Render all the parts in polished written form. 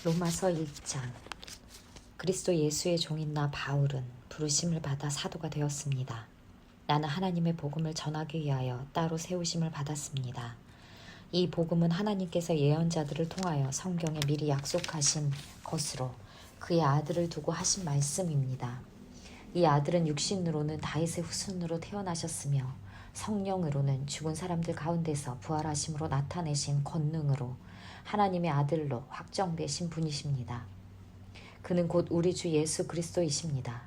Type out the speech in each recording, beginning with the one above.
로마서 1장. 그리스도 예수의 종인 나 바울은 부르심을 받아 사도가 되었습니다. 나는 하나님의 복음을 전하기 위하여 따로 세우심을 받았습니다. 이 복음은 하나님께서 예언자들을 통하여 성경에 미리 약속하신 것으로 그의 아들을 두고 하신 말씀입니다. 이 아들은 육신으로는 다윗의 후손으로 태어나셨으며 성령으로는 죽은 사람들 가운데서 부활하심으로 나타내신 권능으로 하나님의 아들로 확정되신 분이십니다. 그는 곧 우리 주 예수 그리스도이십니다.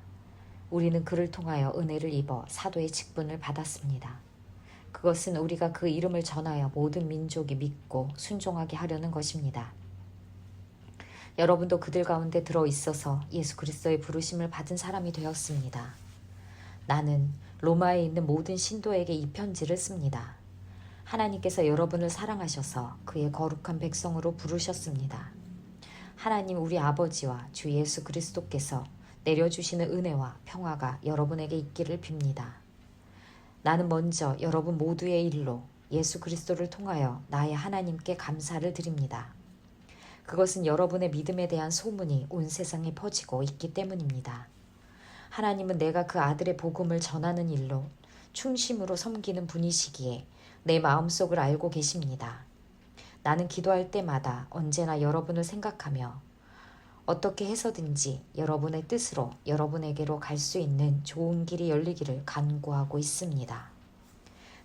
우리는 그를 통하여 은혜를 입어 사도의 직분을 받았습니다. 그것은 우리가 그 이름을 전하여 모든 민족이 믿고 순종하게 하려는 것입니다. 여러분도 그들 가운데 들어있어서 예수 그리스도의 부르심을 받은 사람이 되었습니다. 나는 로마에 있는 모든 신도에게 이 편지를 씁니다. 하나님께서 여러분을 사랑하셔서 그의 거룩한 백성으로 부르셨습니다. 하나님 우리 아버지와 주 예수 그리스도께서 내려주시는 은혜와 평화가 여러분에게 있기를 빕니다. 나는 먼저 여러분 모두의 일로 예수 그리스도를 통하여 나의 하나님께 감사를 드립니다. 그것은 여러분의 믿음에 대한 소문이 온 세상에 퍼지고 있기 때문입니다. 하나님은 내가 그 아들의 복음을 전하는 일로 충심으로 섬기는 분이시기에 내 마음속을 알고 계십니다. 나는 기도할 때마다 언제나 여러분을 생각하며 어떻게 해서든지 여러분의 뜻으로 여러분에게로 갈 수 있는 좋은 길이 열리기를 간구하고 있습니다.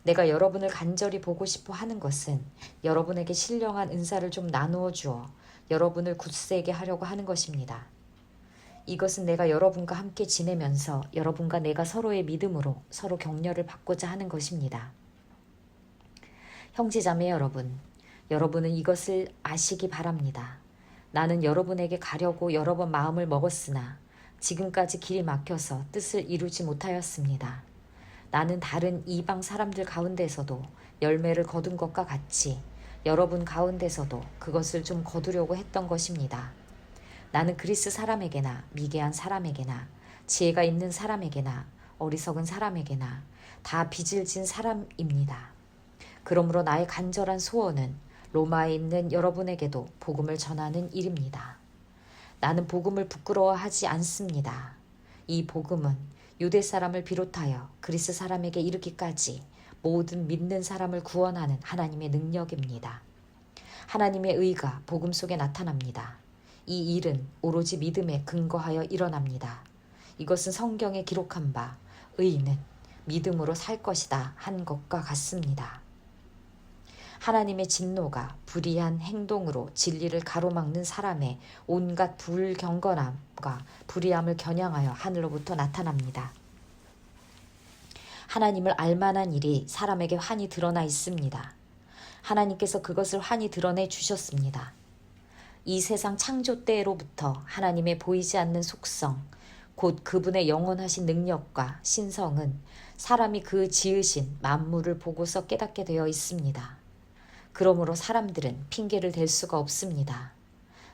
내가 여러분을 간절히 보고 싶어 하는 것은 여러분에게 신령한 은사를 좀 나누어 주어 여러분을 굳세게 하려고 하는 것입니다. 이것은 내가 여러분과 함께 지내면서 여러분과 내가 서로의 믿음으로 서로 격려를 받고자 하는 것입니다. 형제자매 여러분, 여러분은 이것을 아시기 바랍니다. 나는 여러분에게 가려고 여러 번 마음을 먹었으나 지금까지 길이 막혀서 뜻을 이루지 못하였습니다. 나는 다른 이방 사람들 가운데서도 열매를 거둔 것과 같이 여러분 가운데서도 그것을 좀 거두려고 했던 것입니다. 나는 그리스 사람에게나 미개한 사람에게나 지혜가 있는 사람에게나 어리석은 사람에게나 다 빚을 진 사람입니다. 그러므로 나의 간절한 소원은 로마에 있는 여러분에게도 복음을 전하는 일입니다. 나는 복음을 부끄러워하지 않습니다. 이 복음은 유대 사람을 비롯하여 그리스 사람에게 이르기까지 모든 믿는 사람을 구원하는 하나님의 능력입니다. 하나님의 의가 복음 속에 나타납니다. 이 일은 오로지 믿음에 근거하여 일어납니다. 이것은 성경에 기록한 바 의인은 믿음으로 살 것이다 한 것과 같습니다. 하나님의 진노가 불의한 행동으로 진리를 가로막는 사람의 온갖 불경건함과 불의함을 겨냥하여 하늘로부터 나타납니다. 하나님을 알만한 일이 사람에게 환히 드러나 있습니다. 하나님께서 그것을 환히 드러내 주셨습니다. 이 세상 창조 때로부터 하나님의 보이지 않는 속성, 곧 그분의 영원하신 능력과 신성은 사람이 그 지으신 만물을 보고서 깨닫게 되어 있습니다. 그러므로 사람들은 핑계를 댈 수가 없습니다.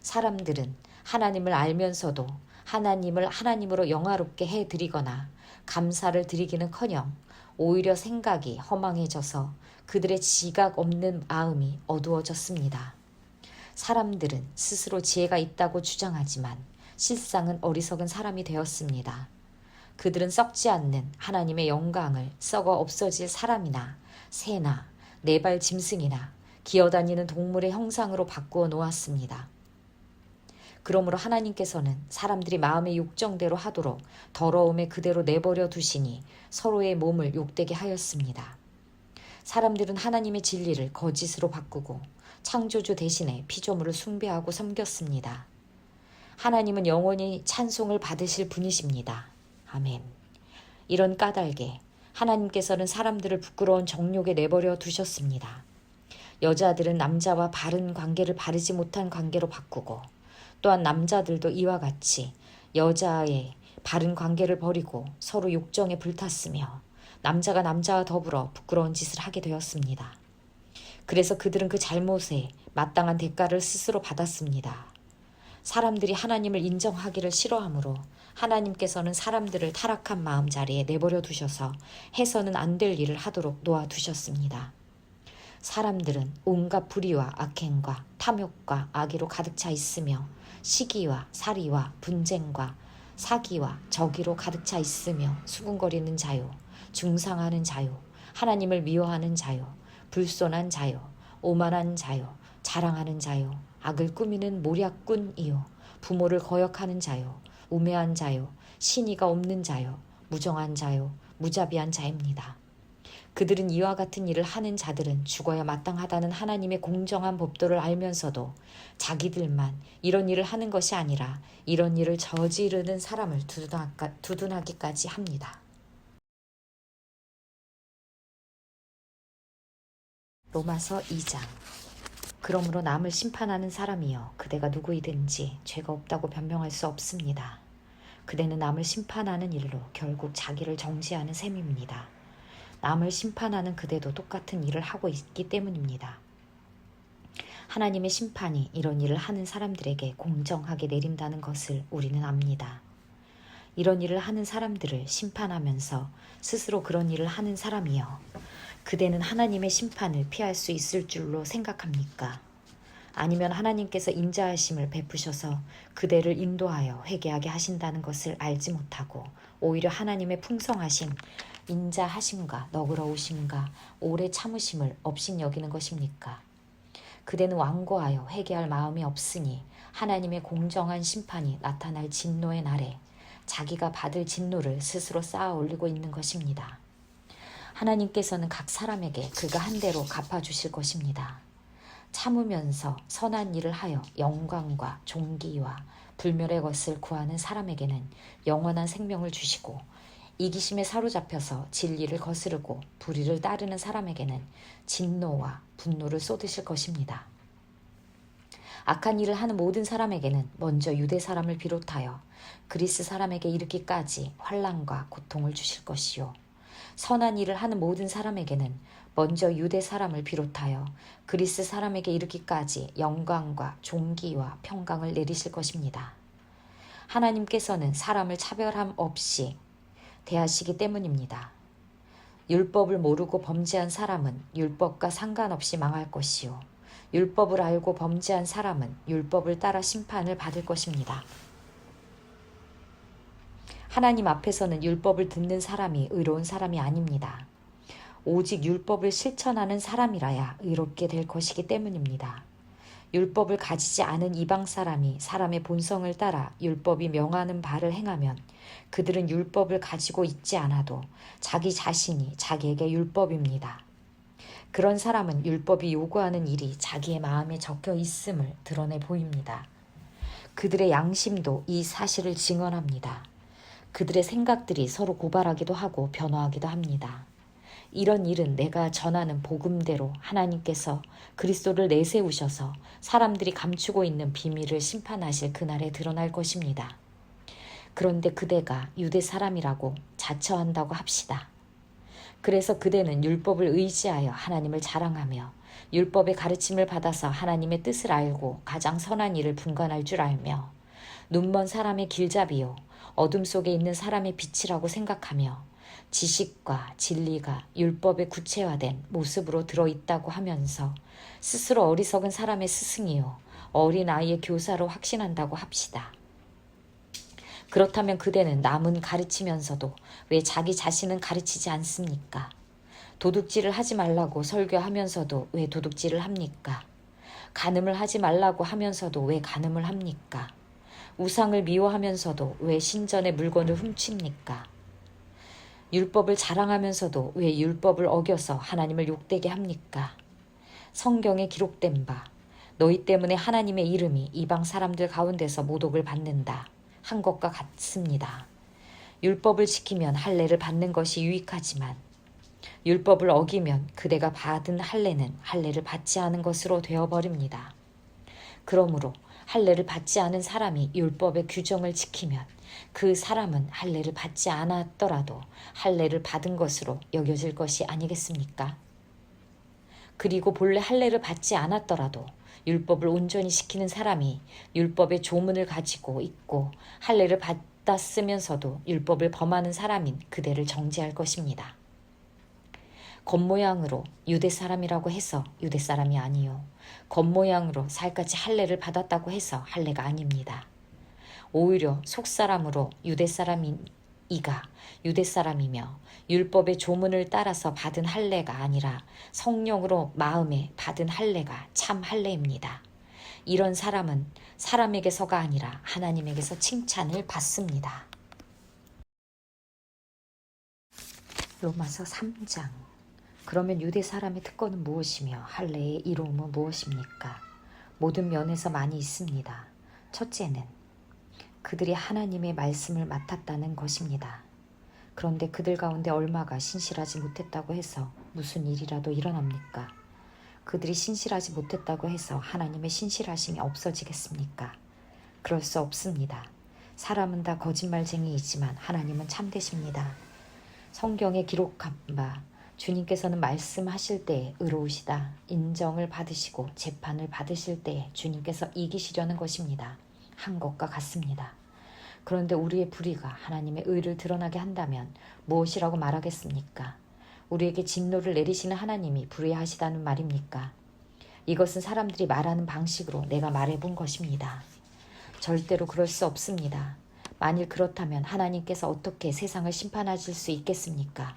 사람들은 하나님을 알면서도 하나님을 하나님으로 영화롭게 해드리거나 감사를 드리기는커녕 오히려 생각이 허망해져서 그들의 지각 없는 마음이 어두워졌습니다. 사람들은 스스로 지혜가 있다고 주장하지만 실상은 어리석은 사람이 되었습니다. 그들은 썩지 않는 하나님의 영광을 썩어 없어질 사람이나 새나 네발 짐승이나 기어다니는 동물의 형상으로 바꾸어 놓았습니다. 그러므로 하나님께서는 사람들이 마음의 욕정대로 하도록 더러움에 그대로 내버려 두시니 서로의 몸을 욕되게 하였습니다. 사람들은 하나님의 진리를 거짓으로 바꾸고 창조주 대신에 피조물을 숭배하고 섬겼습니다. 하나님은 영원히 찬송을 받으실 분이십니다. 아멘. 이런 까닭에 하나님께서는 사람들을 부끄러운 정욕에 내버려 두셨습니다. 여자들은 남자와 바른 관계를 바르지 못한 관계로 바꾸고 또한 남자들도 이와 같이 여자의 바른 관계를 버리고 서로 욕정에 불탔으며 남자가 남자와 더불어 부끄러운 짓을 하게 되었습니다. 그래서 그들은 그 잘못에 마땅한 대가를 스스로 받았습니다. 사람들이 하나님을 인정하기를 싫어하므로 하나님께서는 사람들을 타락한 마음자리에 내버려 두셔서 해서는 안 될 일을 하도록 놓아두셨습니다. 사람들은 온갖 불의와 악행과 탐욕과 악의로 가득 차 있으며 시기와 살이와 분쟁과 사기와 저기로 가득 차 있으며 수군거리는 자요, 중상하는 자요, 하나님을 미워하는 자요, 불손한 자요, 오만한 자요, 자랑하는 자요, 악을 꾸미는 모략꾼이요, 부모를 거역하는 자요, 우매한 자요, 신의가 없는 자요, 무정한 자요, 무자비한 자입니다. 그들은 이와 같은 일을 하는 자들은 죽어야 마땅하다는 하나님의 공정한 법도를 알면서도 자기들만 이런 일을 하는 것이 아니라 이런 일을 저지르는 사람을 두둔하기까지 합니다. 로마서 2장. 그러므로 남을 심판하는 사람이여 그대가 누구이든지 죄가 없다고 변명할 수 없습니다. 그대는 남을 심판하는 일로 결국 자기를 정죄하는 셈입니다. 남을 심판하는 그대도 똑같은 일을 하고 있기 때문입니다. 하나님의 심판이 이런 일을 하는 사람들에게 공정하게 내린다는 것을 우리는 압니다. 이런 일을 하는 사람들을 심판하면서 스스로 그런 일을 하는 사람이여 그대는 하나님의 심판을 피할 수 있을 줄로 생각합니까? 아니면 하나님께서 인자하심을 베푸셔서 그대를 인도하여 회개하게 하신다는 것을 알지 못하고 오히려 하나님의 풍성하신 인자하심과 너그러우심과 오래 참으심을 업신여기는 것입니까? 그대는 완고하여 회개할 마음이 없으니 하나님의 공정한 심판이 나타날 진노의 날에 자기가 받을 진노를 스스로 쌓아 올리고 있는 것입니다. 하나님께서는 각 사람에게 그가 한 대로 갚아주실 것입니다. 참으면서 선한 일을 하여 영광과 존귀와 불멸의 것을 구하는 사람에게는 영원한 생명을 주시고 이기심에 사로잡혀서 진리를 거스르고 불의를 따르는 사람에게는 진노와 분노를 쏟으실 것입니다. 악한 일을 하는 모든 사람에게는 먼저 유대 사람을 비롯하여 그리스 사람에게 이르기까지 환난과 고통을 주실 것이요 선한 일을 하는 모든 사람에게는 먼저 유대 사람을 비롯하여 그리스 사람에게 이르기까지 영광과 존귀와 평강을 내리실 것입니다. 하나님께서는 사람을 차별함 없이 대하시기 때문입니다. 율법을 모르고 범죄한 사람은 율법과 상관없이 망할 것이요 율법을 알고 범죄한 사람은 율법을 따라 심판을 받을 것입니다. 하나님 앞에서는 율법을 듣는 사람이 의로운 사람이 아닙니다. 오직 율법을 실천하는 사람이라야 의롭게 될 것이기 때문입니다. 율법을 가지지 않은 이방 사람이 사람의 본성을 따라 율법이 명하는 바를 행하면 그들은 율법을 가지고 있지 않아도 자기 자신이 자기에게 율법입니다. 그런 사람은 율법이 요구하는 일이 자기의 마음에 적혀 있음을 드러내 보입니다. 그들의 양심도 이 사실을 증언합니다. 그들의 생각들이 서로 고발하기도 하고 변화하기도 합니다. 이런 일은 내가 전하는 복음대로 하나님께서 그리스도를 내세우셔서 사람들이 감추고 있는 비밀을 심판하실 그날에 드러날 것입니다. 그런데 그대가 유대 사람이라고 자처한다고 합시다. 그래서 그대는 율법을 의지하여 하나님을 자랑하며 율법의 가르침을 받아서 하나님의 뜻을 알고 가장 선한 일을 분간할 줄 알며 눈먼 사람의 길잡이요 어둠 속에 있는 사람의 빛이라고 생각하며 지식과 진리가 율법의 구체화된 모습으로 들어있다고 하면서 스스로 어리석은 사람의 스승이요 어린아이의 교사로 확신한다고 합시다. 그렇다면 그대는 남은 가르치면서도 왜 자기 자신은 가르치지 않습니까? 도둑질을 하지 말라고 설교하면서도 왜 도둑질을 합니까? 간음을 하지 말라고 하면서도 왜 간음을 합니까? 우상을 미워하면서도 왜 신전의 물건을 훔칩니까? 율법을 자랑하면서도 왜 율법을 어겨서 하나님을 욕되게 합니까? 성경에 기록된 바 너희 때문에 하나님의 이름이 이방 사람들 가운데서 모독을 받는다 한 것과 같습니다. 율법을 지키면 할례를 받는 것이 유익하지만 율법을 어기면 그대가 받은 할례는 할례를 받지 않은 것으로 되어버립니다. 그러므로 할례를 받지 않은 사람이 율법의 규정을 지키면 그 사람은 할례를 받지 않았더라도 할례를 받은 것으로 여겨질 것이 아니겠습니까? 그리고 본래 할례를 받지 않았더라도 율법을 온전히 지키는 사람이 율법의 조문을 가지고 있고 할례를 받았으면서도 율법을 범하는 사람인 그대를 정죄할 것입니다. 겉모양으로 유대 사람이라고 해서 유대 사람이 아니요. 겉모양으로 살같이 할례를 받았다고 해서 할례가 아닙니다. 오히려 속사람으로 유대 사람이가 유대 사람이며 율법의 조문을 따라서 받은 할례가 아니라 성령으로 마음에 받은 할례가 참 할례입니다. 이런 사람은 사람에게서가 아니라 하나님에게서 칭찬을 받습니다. 로마서 3장. 그러면 유대 사람의 특권은 무엇이며 할례의 이로움은 무엇입니까? 모든 면에서 많이 있습니다. 첫째는 그들이 하나님의 말씀을 맡았다는 것입니다. 그런데 그들 가운데 얼마가 신실하지 못했다고 해서 무슨 일이라도 일어납니까? 그들이 신실하지 못했다고 해서 하나님의 신실하심이 없어지겠습니까? 그럴 수 없습니다. 사람은 다 거짓말쟁이이지만 하나님은 참되십니다. 성경에 기록한 바 주님께서는 말씀하실 때에 의로우시다 인정을 받으시고 재판을 받으실 때에 주님께서 이기시려는 것입니다. 한 것과 같습니다. 그런데 우리의 불의가 하나님의 의를 드러나게 한다면 무엇이라고 말하겠습니까? 우리에게 진노를 내리시는 하나님이 불의하시다는 말입니까? 이것은 사람들이 말하는 방식으로 내가 말해본 것입니다. 절대로 그럴 수 없습니다. 만일 그렇다면 하나님께서 어떻게 세상을 심판하실 수 있겠습니까?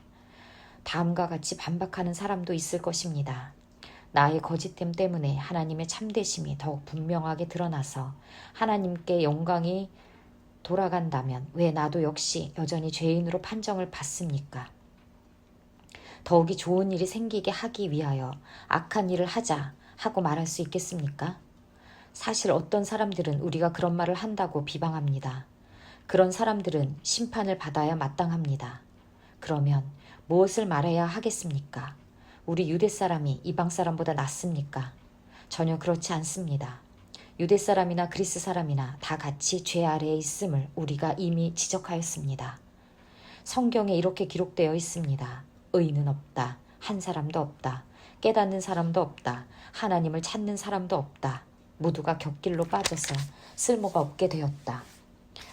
다음과 같이 반박하는 사람도 있을 것입니다. 나의 거짓됨 때문에 하나님의 참되심이 더욱 분명하게 드러나서 하나님께 영광이 돌아간다면 왜 나도 역시 여전히 죄인으로 판정을 받습니까? 더욱이 좋은 일이 생기게 하기 위하여 악한 일을 하자 하고 말할 수 있겠습니까? 사실 어떤 사람들은 우리가 그런 말을 한다고 비방합니다. 그런 사람들은 심판을 받아야 마땅합니다. 그러면 무엇을 말해야 하겠습니까? 우리 유대 사람이 이방 사람보다 낫습니까? 전혀 그렇지 않습니다. 유대 사람이나 그리스 사람이나 다 같이 죄 아래에 있음을 우리가 이미 지적하였습니다. 성경에 이렇게 기록되어 있습니다. 의인은 없다. 한 사람도 없다. 깨닫는 사람도 없다. 하나님을 찾는 사람도 없다. 모두가 곁길로 빠져서 쓸모가 없게 되었다.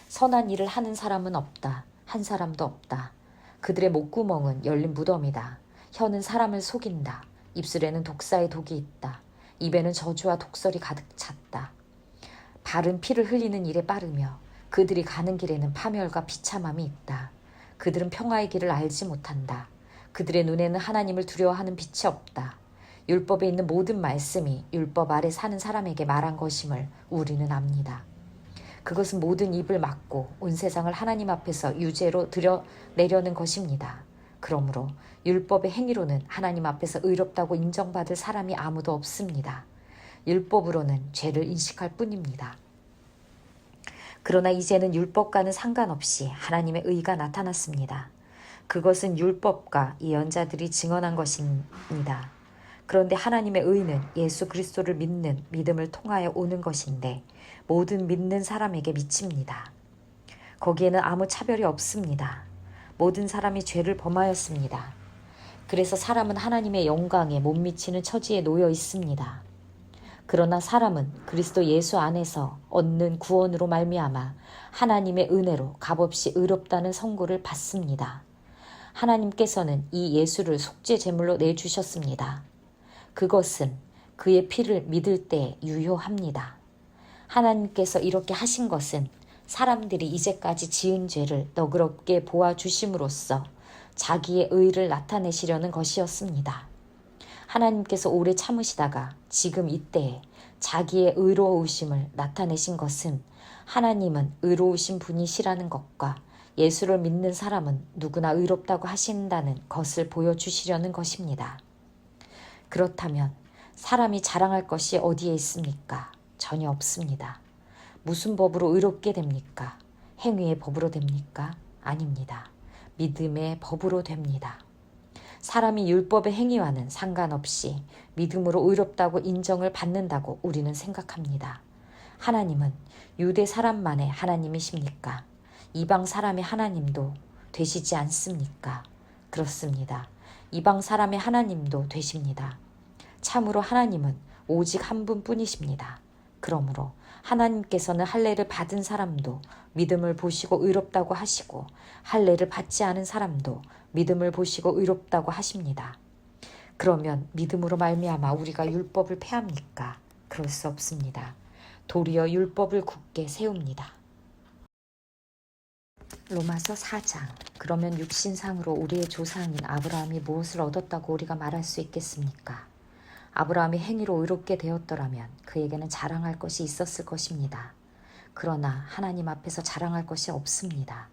선한 일을 하는 사람은 없다. 한 사람도 없다. 그들의 목구멍은 열린 무덤이다. 혀는 사람을 속인다. 입술에는 독사의 독이 있다. 입에는 저주와 독설이 가득 찼다. 발은 피를 흘리는 일에 빠르며 그들이 가는 길에는 파멸과 비참함이 있다. 그들은 평화의 길을 알지 못한다. 그들의 눈에는 하나님을 두려워하는 빛이 없다. 율법에 있는 모든 말씀이 율법 아래 사는 사람에게 말한 것임을 우리는 압니다. 그것은 모든 입을 막고 온 세상을 하나님 앞에서 유죄로 드러내려는 것입니다. 그러므로 율법의 행위로는 하나님 앞에서 의롭다고 인정받을 사람이 아무도 없습니다. 율법으로는 죄를 인식할 뿐입니다. 그러나 이제는 율법과는 상관없이 하나님의 의가 나타났습니다. 그것은 율법과 예언자들이 증언한 것입니다. 그런데 하나님의 의는 예수 그리스도를 믿는 믿음을 통하여 오는 것인데 모든 믿는 사람에게 미칩니다. 거기에는 아무 차별이 없습니다. 모든 사람이 죄를 범하였습니다. 그래서 사람은 하나님의 영광에 못 미치는 처지에 놓여 있습니다. 그러나 사람은 그리스도 예수 안에서 얻는 구원으로 말미암아 하나님의 은혜로 값없이 의롭다는 선고를 받습니다. 하나님께서는 이 예수를 속죄 제물로 내주셨습니다. 그것은 그의 피를 믿을 때 유효합니다. 하나님께서 이렇게 하신 것은 사람들이 이제까지 지은 죄를 너그럽게 보아주심으로써 자기의 의를 나타내시려는 것이었습니다. 하나님께서 오래 참으시다가 지금 이때에 자기의 의로우심을 나타내신 것은 하나님은 의로우신 분이시라는 것과 예수를 믿는 사람은 누구나 의롭다고 하신다는 것을 보여주시려는 것입니다. 그렇다면 사람이 자랑할 것이 어디에 있습니까? 전혀 없습니다. 무슨 법으로 의롭게 됩니까? 행위의 법으로 됩니까? 아닙니다. 믿음의 법으로 됩니다. 사람이 율법의 행위와는 상관없이 믿음으로 의롭다고 인정을 받는다고 우리는 생각합니다. 하나님은 유대 사람만의 하나님이십니까? 이방 사람의 하나님도 되시지 않습니까? 그렇습니다. 이방 사람의 하나님도 되십니다. 참으로 하나님은 오직 한 분뿐이십니다. 그러므로 하나님께서는 할례를 받은 사람도 믿음을 보시고 의롭다고 하시고 할례를 받지 않은 사람도 믿음을 보시고 의롭다고 하십니다. 그러면 믿음으로 말미암아 우리가 율법을 폐합니까? 그럴 수 없습니다. 도리어 율법을 굳게 세웁니다. 로마서 4장. 그러면 육신상으로 우리의 조상인 아브라함이 무엇을 얻었다고 우리가 말할 수 있겠습니까? 아브라함이 행위로 의롭게 되었더라면 그에게는 자랑할 것이 있었을 것입니다. 그러나 하나님 앞에서 자랑할 것이 없습니다.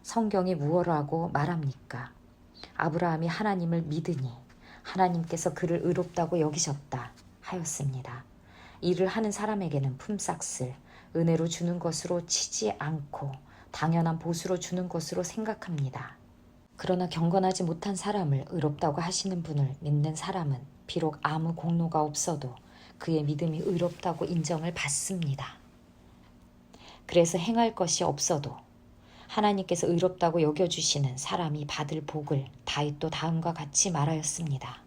성경이 무엇라고 말합니까? 아브라함이 하나님을 믿으니 하나님께서 그를 의롭다고 여기셨다 하였습니다. 일을 하는 사람에게는 품삯을 은혜로 주는 것으로 치지 않고 당연한 보수로 주는 것으로 생각합니다. 그러나 경건하지 못한 사람을 의롭다고 하시는 분을 믿는 사람은 비록 아무 공로가 없어도 그의 믿음이 의롭다고 인정을 받습니다. 그래서 행할 것이 없어도 하나님께서 의롭다고 여겨주시는 사람이 받을 복을 다윗도 다음과 같이 말하였습니다.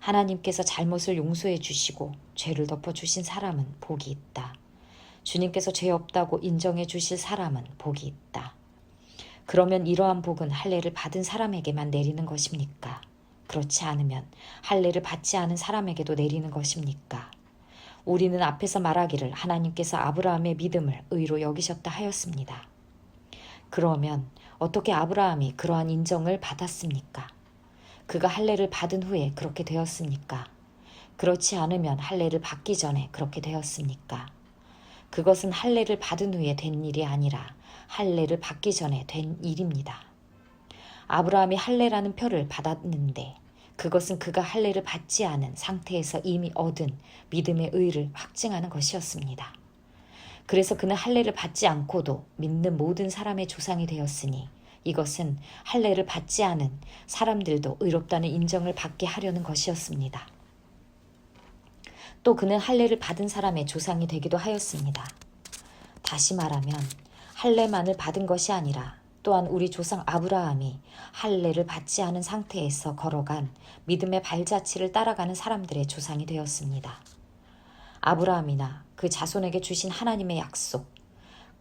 하나님께서 잘못을 용서해 주시고 죄를 덮어주신 사람은 복이 있다. 주님께서 죄 없다고 인정해 주실 사람은 복이 있다. 그러면 이러한 복은 할례를 받은 사람에게만 내리는 것입니까? 그렇지 않으면 할례를 받지 않은 사람에게도 내리는 것입니까? 우리는 앞에서 말하기를 하나님께서 아브라함의 믿음을 의로 여기셨다 하였습니다. 그러면 어떻게 아브라함이 그러한 인정을 받았습니까? 그가 할례를 받은 후에 그렇게 되었습니까? 그렇지 않으면 할례를 받기 전에 그렇게 되었습니까? 그것은 할례를 받은 후에 된 일이 아니라 할례를 받기 전에 된 일입니다. 아브라함이 할례라는 표를 받았는데 그것은 그가 할례를 받지 않은 상태에서 이미 얻은 믿음의 의를 확증하는 것이었습니다. 그래서 그는 할례를 받지 않고도 믿는 모든 사람의 조상이 되었으니 이것은 할례를 받지 않은 사람들도 의롭다는 인정을 받게 하려는 것이었습니다. 또 그는 할례를 받은 사람의 조상이 되기도 하였습니다. 다시 말하면 할례만을 받은 것이 아니라 또한 우리 조상 아브라함이 할례를 받지 않은 상태에서 걸어간 믿음의 발자취를 따라가는 사람들의 조상이 되었습니다. 아브라함이나 그 자손에게 주신 하나님의 약속,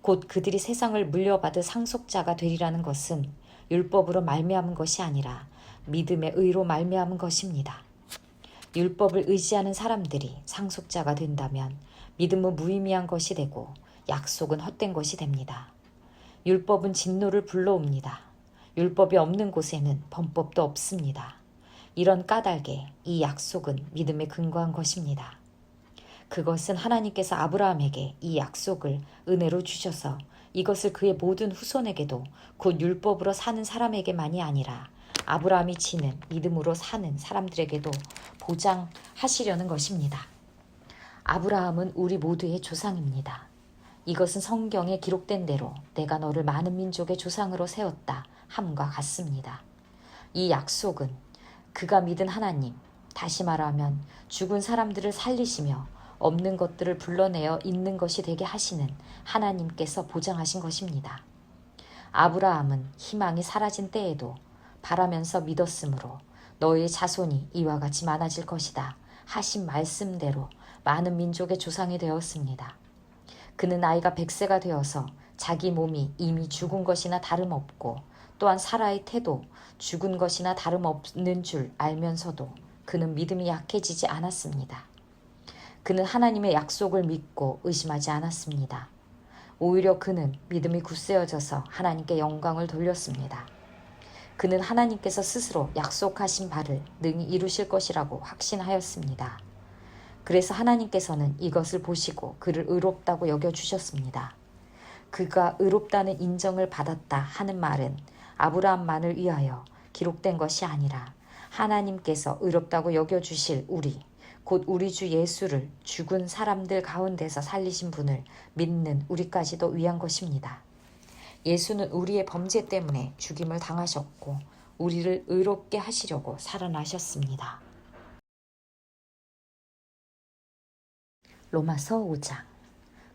곧 그들이 세상을 물려받을 상속자가 되리라는 것은 율법으로 말미암은 것이 아니라 믿음의 의로 말미암은 것입니다. 율법을 의지하는 사람들이 상속자가 된다면 믿음은 무의미한 것이 되고 약속은 헛된 것이 됩니다. 율법은 진노를 불러옵니다. 율법이 없는 곳에는 범법도 없습니다. 이런 까닭에 이 약속은 믿음에 근거한 것입니다. 그것은 하나님께서 아브라함에게 이 약속을 은혜로 주셔서 이것을 그의 모든 후손에게도 곧 율법으로 사는 사람에게만이 아니라 아브라함이 지는 믿음으로 사는 사람들에게도 보장하시려는 것입니다. 아브라함은 우리 모두의 조상입니다. 이것은 성경에 기록된 대로 내가 너를 많은 민족의 조상으로 세웠다 함과 같습니다. 이 약속은 그가 믿은 하나님, 다시 말하면 죽은 사람들을 살리시며 없는 것들을 불러내어 있는 것이 되게 하시는 하나님께서 보장하신 것입니다. 아브라함은 희망이 사라진 때에도 바라면서 믿었으므로 너의 자손이 이와 같이 많아질 것이다 하신 말씀대로 많은 민족의 조상이 되었습니다. 그는 나이가 100세가 되어서 자기 몸이 이미 죽은 것이나 다름없고 또한 사라의 태도 죽은 것이나 다름없는 줄 알면서도 그는 믿음이 약해지지 않았습니다. 그는 하나님의 약속을 믿고 의심하지 않았습니다. 오히려 그는 믿음이 굳세어져서 하나님께 영광을 돌렸습니다. 그는 하나님께서 스스로 약속하신 바를 능히 이루실 것이라고 확신하였습니다. 그래서 하나님께서는 이것을 보시고 그를 의롭다고 여겨주셨습니다. 그가 의롭다는 인정을 받았다 하는 말은 아브라함만을 위하여 기록된 것이 아니라 하나님께서 의롭다고 여겨주실 우리, 곧 우리 주 예수를 죽은 사람들 가운데서 살리신 분을 믿는 우리까지도 위한 것입니다. 예수는 우리의 범죄 때문에 죽임을 당하셨고 우리를 의롭게 하시려고 살아나셨습니다. 로마서 5장.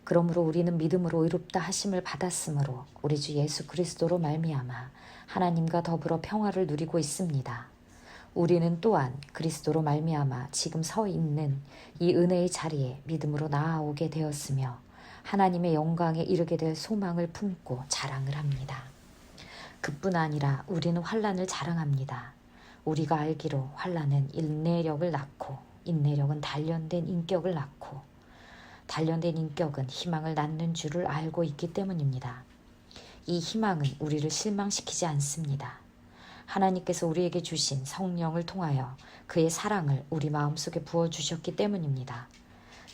그러므로 우리는 믿음으로 의롭다 하심을 받았으므로 우리 주 예수 그리스도로 말미암아 하나님과 더불어 평화를 누리고 있습니다. 우리는 또한 그리스도로 말미암아 지금 서 있는 이 은혜의 자리에 믿음으로 나아오게 되었으며 하나님의 영광에 이르게 될 소망을 품고 자랑을 합니다. 그뿐 아니라 우리는 환난을 자랑합니다. 우리가 알기로 환난은 인내력을 낳고 인내력은 단련된 인격을 낳고 단련된 인격은 희망을 낳는 줄을 알고 있기 때문입니다. 이 희망은 우리를 실망시키지 않습니다. 하나님께서 우리에게 주신 성령을 통하여 그의 사랑을 우리 마음속에 부어주셨기 때문입니다.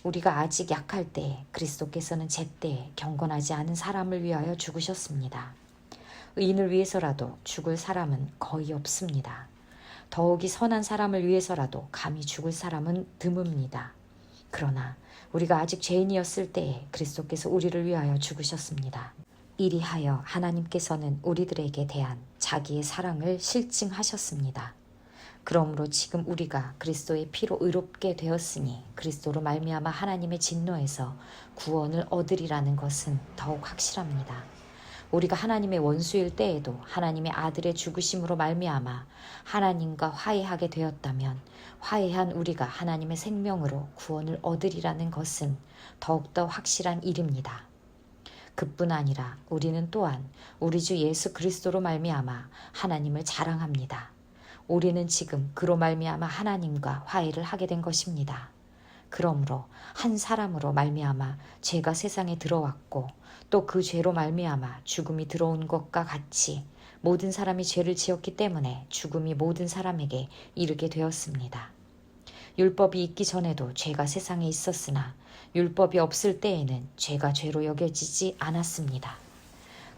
우리가 아직 약할 때에 그리스도께서는 제때에 경건하지 않은 사람을 위하여 죽으셨습니다. 의인을 위해서라도 죽을 사람은 거의 없습니다. 더욱이 선한 사람을 위해서라도 감히 죽을 사람은 드뭅니다. 그러나 우리가 아직 죄인이었을 때에 그리스도께서 우리를 위하여 죽으셨습니다. 이리하여 하나님께서는 우리들에게 대한 자기의 사랑을 실증하셨습니다. 그러므로 지금 우리가 그리스도의 피로 의롭게 되었으니 그리스도로 말미암아 하나님의 진노에서 구원을 얻으리라는 것은 더욱 확실합니다. 우리가 하나님의 원수일 때에도 하나님의 아들의 죽으심으로 말미암아 하나님과 화해하게 되었다면 화해한 우리가 하나님의 생명으로 구원을 얻으리라는 것은 더욱더 확실한 일입니다. 그뿐 아니라 우리는 또한 우리 주 예수 그리스도로 말미암아 하나님을 자랑합니다. 우리는 지금 그로 말미암아 하나님과 화해를 하게 된 것입니다. 그러므로 한 사람으로 말미암아 죄가 세상에 들어왔고 또 그 죄로 말미암아 죽음이 들어온 것과 같이 모든 사람이 죄를 지었기 때문에 죽음이 모든 사람에게 이르게 되었습니다. 율법이 있기 전에도 죄가 세상에 있었으나 율법이 없을 때에는 죄가 죄로 여겨지지 않았습니다.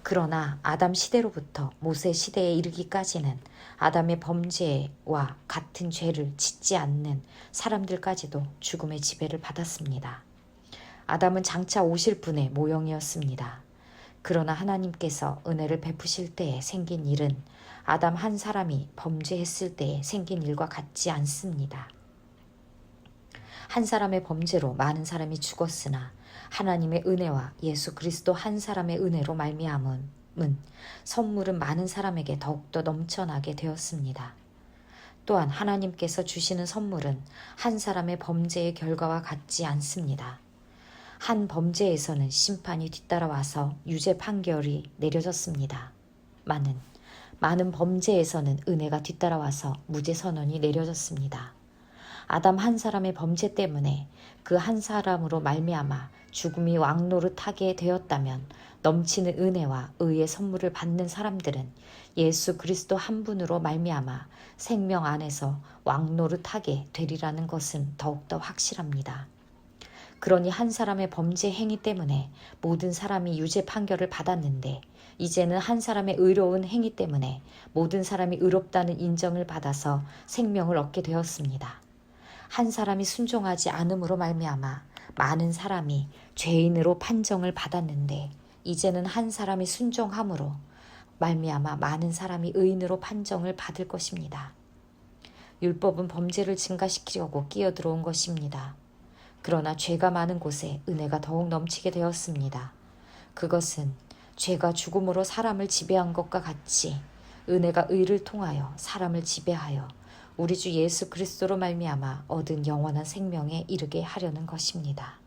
그러나 아담 시대로부터 모세 시대에 이르기까지는 아담의 범죄와 같은 죄를 짓지 않는 사람들까지도 죽음의 지배를 받았습니다. 아담은 장차 오실 분의 모형이었습니다. 그러나 하나님께서 은혜를 베푸실 때에 생긴 일은 아담 한 사람이 범죄했을 때에 생긴 일과 같지 않습니다. 한 사람의 범죄로 많은 사람이 죽었으나 하나님의 은혜와 예수 그리스도 한 사람의 은혜로 말미암은 선물은 많은 사람에게 더욱더 넘쳐나게 되었습니다. 또한 하나님께서 주시는 선물은 한 사람의 범죄의 결과와 같지 않습니다. 한 범죄에서는 심판이 뒤따라와서 유죄 판결이 내려졌습니다. 많은 범죄에서는 은혜가 뒤따라와서 무죄 선언이 내려졌습니다. 아담 한 사람의 범죄 때문에 그 한 사람으로 말미암아 죽음이 왕노릇하게 되었다면 넘치는 은혜와 의의 선물을 받는 사람들은 예수 그리스도 한 분으로 말미암아 생명 안에서 왕노릇하게 되리라는 것은 더욱더 확실합니다. 그러니 한 사람의 범죄 행위 때문에 모든 사람이 유죄 판결을 받았는데 이제는 한 사람의 의로운 행위 때문에 모든 사람이 의롭다는 인정을 받아서 생명을 얻게 되었습니다. 한 사람이 순종하지 않음으로 말미암아 많은 사람이 죄인으로 판정을 받았는데 이제는 한 사람이 순종함으로 말미암아 많은 사람이 의인으로 판정을 받을 것입니다. 율법은 범죄를 증가시키려고 끼어들어온 것입니다. 그러나 죄가 많은 곳에 은혜가 더욱 넘치게 되었습니다. 그것은 죄가 죽음으로 사람을 지배한 것과 같이 은혜가 의를 통하여 사람을 지배하여 우리 주 예수 그리스도로 말미암아 얻은 영원한 생명에 이르게 하려는 것입니다.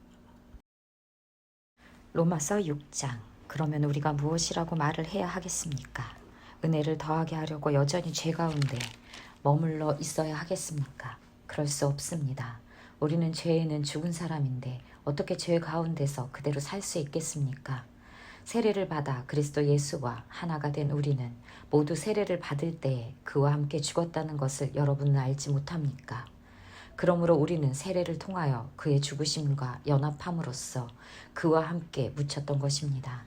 로마서 6장. 그러면 우리가 무엇이라고 말을 해야 하겠습니까? 은혜를 더하게 하려고 여전히 죄 가운데 머물러 있어야 하겠습니까? 그럴 수 없습니다. 우리는 죄에는 죽은 사람인데 어떻게 죄 가운데서 그대로 살 수 있겠습니까? 세례를 받아 그리스도 예수와 하나가 된 우리는 모두 세례를 받을 때에 그와 함께 죽었다는 것을 여러분은 알지 못합니까? 그러므로 우리는 세례를 통하여 그의 죽으심과 연합함으로써 그와 함께 묻혔던 것입니다.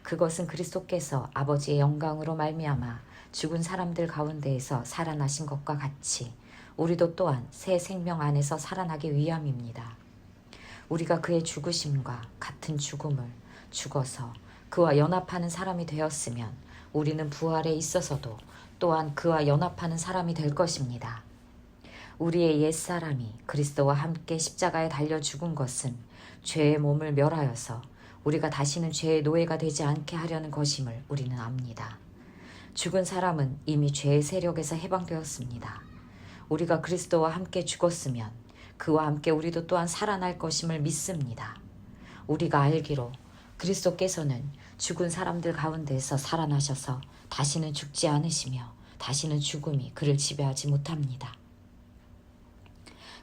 그것은 그리스도께서 아버지의 영광으로 말미암아 죽은 사람들 가운데에서 살아나신 것과 같이 우리도 또한 새 생명 안에서 살아나기 위함입니다. 우리가 그의 죽으심과 같은 죽음을 죽어서 그와 연합하는 사람이 되었으면 우리는 부활에 있어서도 또한 그와 연합하는 사람이 될 것입니다. 우리의 옛사람이 그리스도와 함께 십자가에 달려 죽은 것은 죄의 몸을 멸하여서 우리가 다시는 죄의 노예가 되지 않게 하려는 것임을 우리는 압니다. 죽은 사람은 이미 죄의 세력에서 해방되었습니다. 우리가 그리스도와 함께 죽었으면 그와 함께 우리도 또한 살아날 것임을 믿습니다. 우리가 알기로 그리스도께서는 죽은 사람들 가운데서 살아나셔서 다시는 죽지 않으시며 다시는 죽음이 그를 지배하지 못합니다.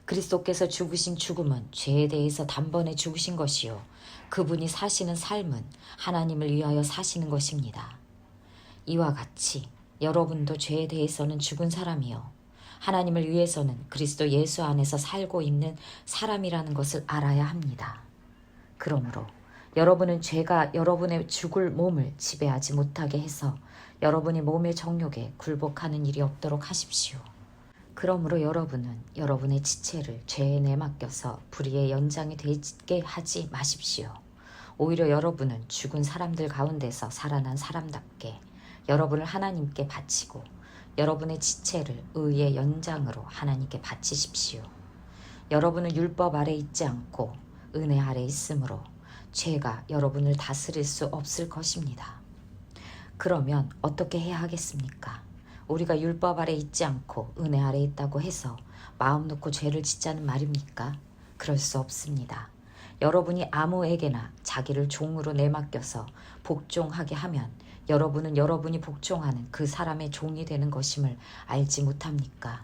그리스도께서 죽으신 죽음은 죄에 대해서 단번에 죽으신 것이요 그분이 사시는 삶은 하나님을 위하여 사시는 것입니다. 이와 같이 여러분도 죄에 대해서는 죽은 사람이요 하나님을 위해서는 그리스도 예수 안에서 살고 있는 사람이라는 것을 알아야 합니다. 그러므로 여러분은 죄가 여러분의 죽을 몸을 지배하지 못하게 해서 여러분이 몸의 정욕에 굴복하는 일이 없도록 하십시오. 그러므로 여러분은 여러분의 지체를 죄에 내맡겨서 불의의 연장이 되게 하지 마십시오. 오히려 여러분은 죽은 사람들 가운데서 살아난 사람답게 여러분을 하나님께 바치고 여러분의 지체를 의의 연장으로 하나님께 바치십시오. 여러분은 율법 아래 있지 않고 은혜 아래 있으므로 죄가 여러분을 다스릴 수 없을 것입니다. 그러면 어떻게 해야 하겠습니까? 우리가 율법 아래 있지 않고 은혜 아래 있다고 해서 마음 놓고 죄를 짓자는 말입니까? 그럴 수 없습니다. 여러분이 아무에게나 자기를 종으로 내맡겨서 복종하게 하면 여러분은 여러분이 복종하는 그 사람의 종이 되는 것임을 알지 못합니까?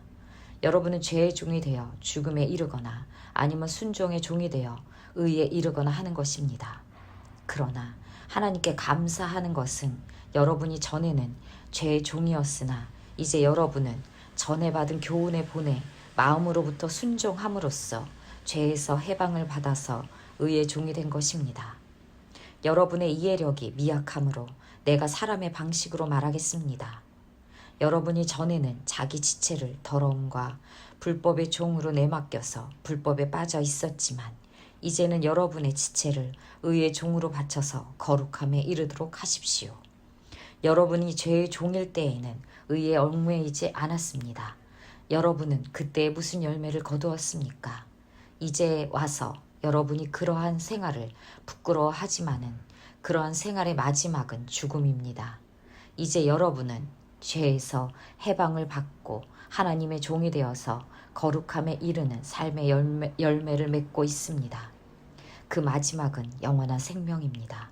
여러분은 죄의 종이 되어 죽음에 이르거나 아니면 순종의 종이 되어 의에 이르거나 하는 것입니다. 그러나 하나님께 감사하는 것은 여러분이 전에는 죄의 종이었으나 이제 여러분은 전에 받은 교훈의 본에 마음으로부터 순종함으로써 죄에서 해방을 받아서 의의 종이 된 것입니다. 여러분의 이해력이 미약함으로 내가 사람의 방식으로 말하겠습니다. 여러분이 전에는 자기 지체를 더러움과 불법의 종으로 내맡겨서 불법에 빠져 있었지만 이제는 여러분의 지체를 의의 종으로 바쳐서 거룩함에 이르도록 하십시오. 여러분이 죄의 종일 때에는 의에 얽매이지 않았습니다. 여러분은 그때 무슨 열매를 거두었습니까? 이제 와서 여러분이 그러한 생활을 부끄러워하지만은 그러한 생활의 마지막은 죽음입니다. 이제 여러분은 죄에서 해방을 받고 하나님의 종이 되어서 거룩함에 이르는 삶의 열매를 맺고 있습니다. 그 마지막은 영원한 생명입니다.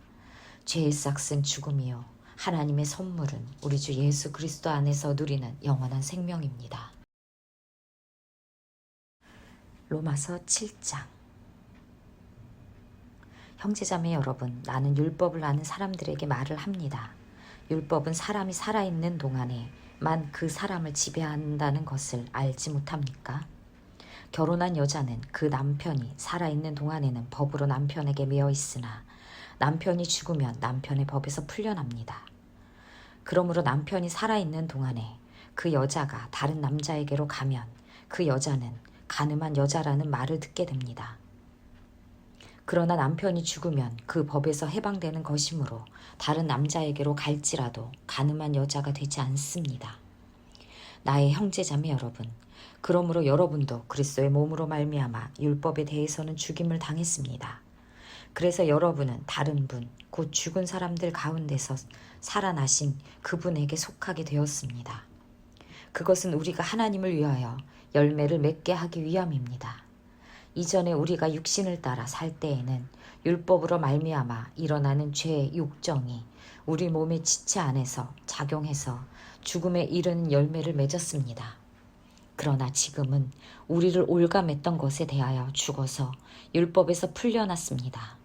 죄의 싹은 죽음이요 하나님의 선물은 우리 주 예수 그리스도 안에서 누리는 영원한 생명입니다. 로마서 7장. 형제자매 여러분, 나는 율법을 아는 사람들에게 말을 합니다. 율법은 사람이 살아있는 동안에만 그 사람을 지배한다는 것을 알지 못합니까? 결혼한 여자는 그 남편이 살아있는 동안에는 법으로 남편에게 매어 있으나 남편이 죽으면 남편의 법에서 풀려납니다. 그러므로 남편이 살아있는 동안에 그 여자가 다른 남자에게로 가면 그 여자는 간음한 여자라는 말을 듣게 됩니다. 그러나 남편이 죽으면 그 법에서 해방되는 것이므로 다른 남자에게로 갈지라도 간음한 여자가 되지 않습니다. 나의 형제자매 여러분, 그러므로 여러분도 그리스도의 몸으로 말미암아 율법에 대해서는 죽임을 당했습니다. 그래서 여러분은 다른 분, 곧 죽은 사람들 가운데서 살아나신 그분에게 속하게 되었습니다. 그것은 우리가 하나님을 위하여 열매를 맺게 하기 위함입니다. 이전에 우리가 육신을 따라 살 때에는 율법으로 말미암아 일어나는 죄의 욕정이 우리 몸의 지체 안에서 작용해서 죽음에 이르는 열매를 맺었습니다. 그러나 지금은 우리를 올감했던 것에 대하여 죽어서 율법에서 풀려났습니다.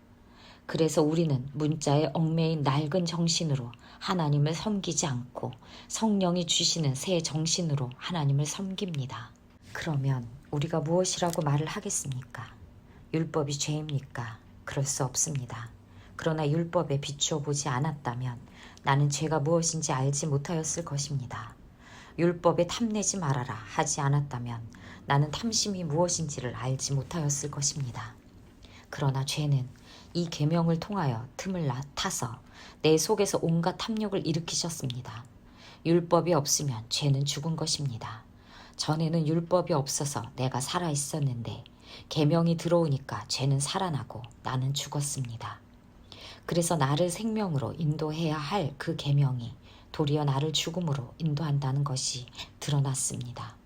그래서 우리는 문자에 얽매인 낡은 정신으로 하나님을 섬기지 않고 성령이 주시는 새 정신으로 하나님을 섬깁니다. 그러면 우리가 무엇이라고 말을 하겠습니까? 율법이 죄입니까? 그럴 수 없습니다. 그러나 율법에 비추어 보지 않았다면 나는 죄가 무엇인지 알지 못하였을 것입니다. 율법에 탐내지 말아라 하지 않았다면 나는 탐심이 무엇인지를 알지 못하였을 것입니다. 그러나 죄는 이 계명을 통하여 틈을 타서 내 속에서 온갖 탐욕을 일으키셨습니다. 율법이 없으면 죄는 죽은 것입니다. 전에는 율법이 없어서 내가 살아 있었는데 계명이 들어오니까 죄는 살아나고 나는 죽었습니다. 그래서 나를 생명으로 인도해야 할 그 계명이 도리어 나를 죽음으로 인도한다는 것이 드러났습니다.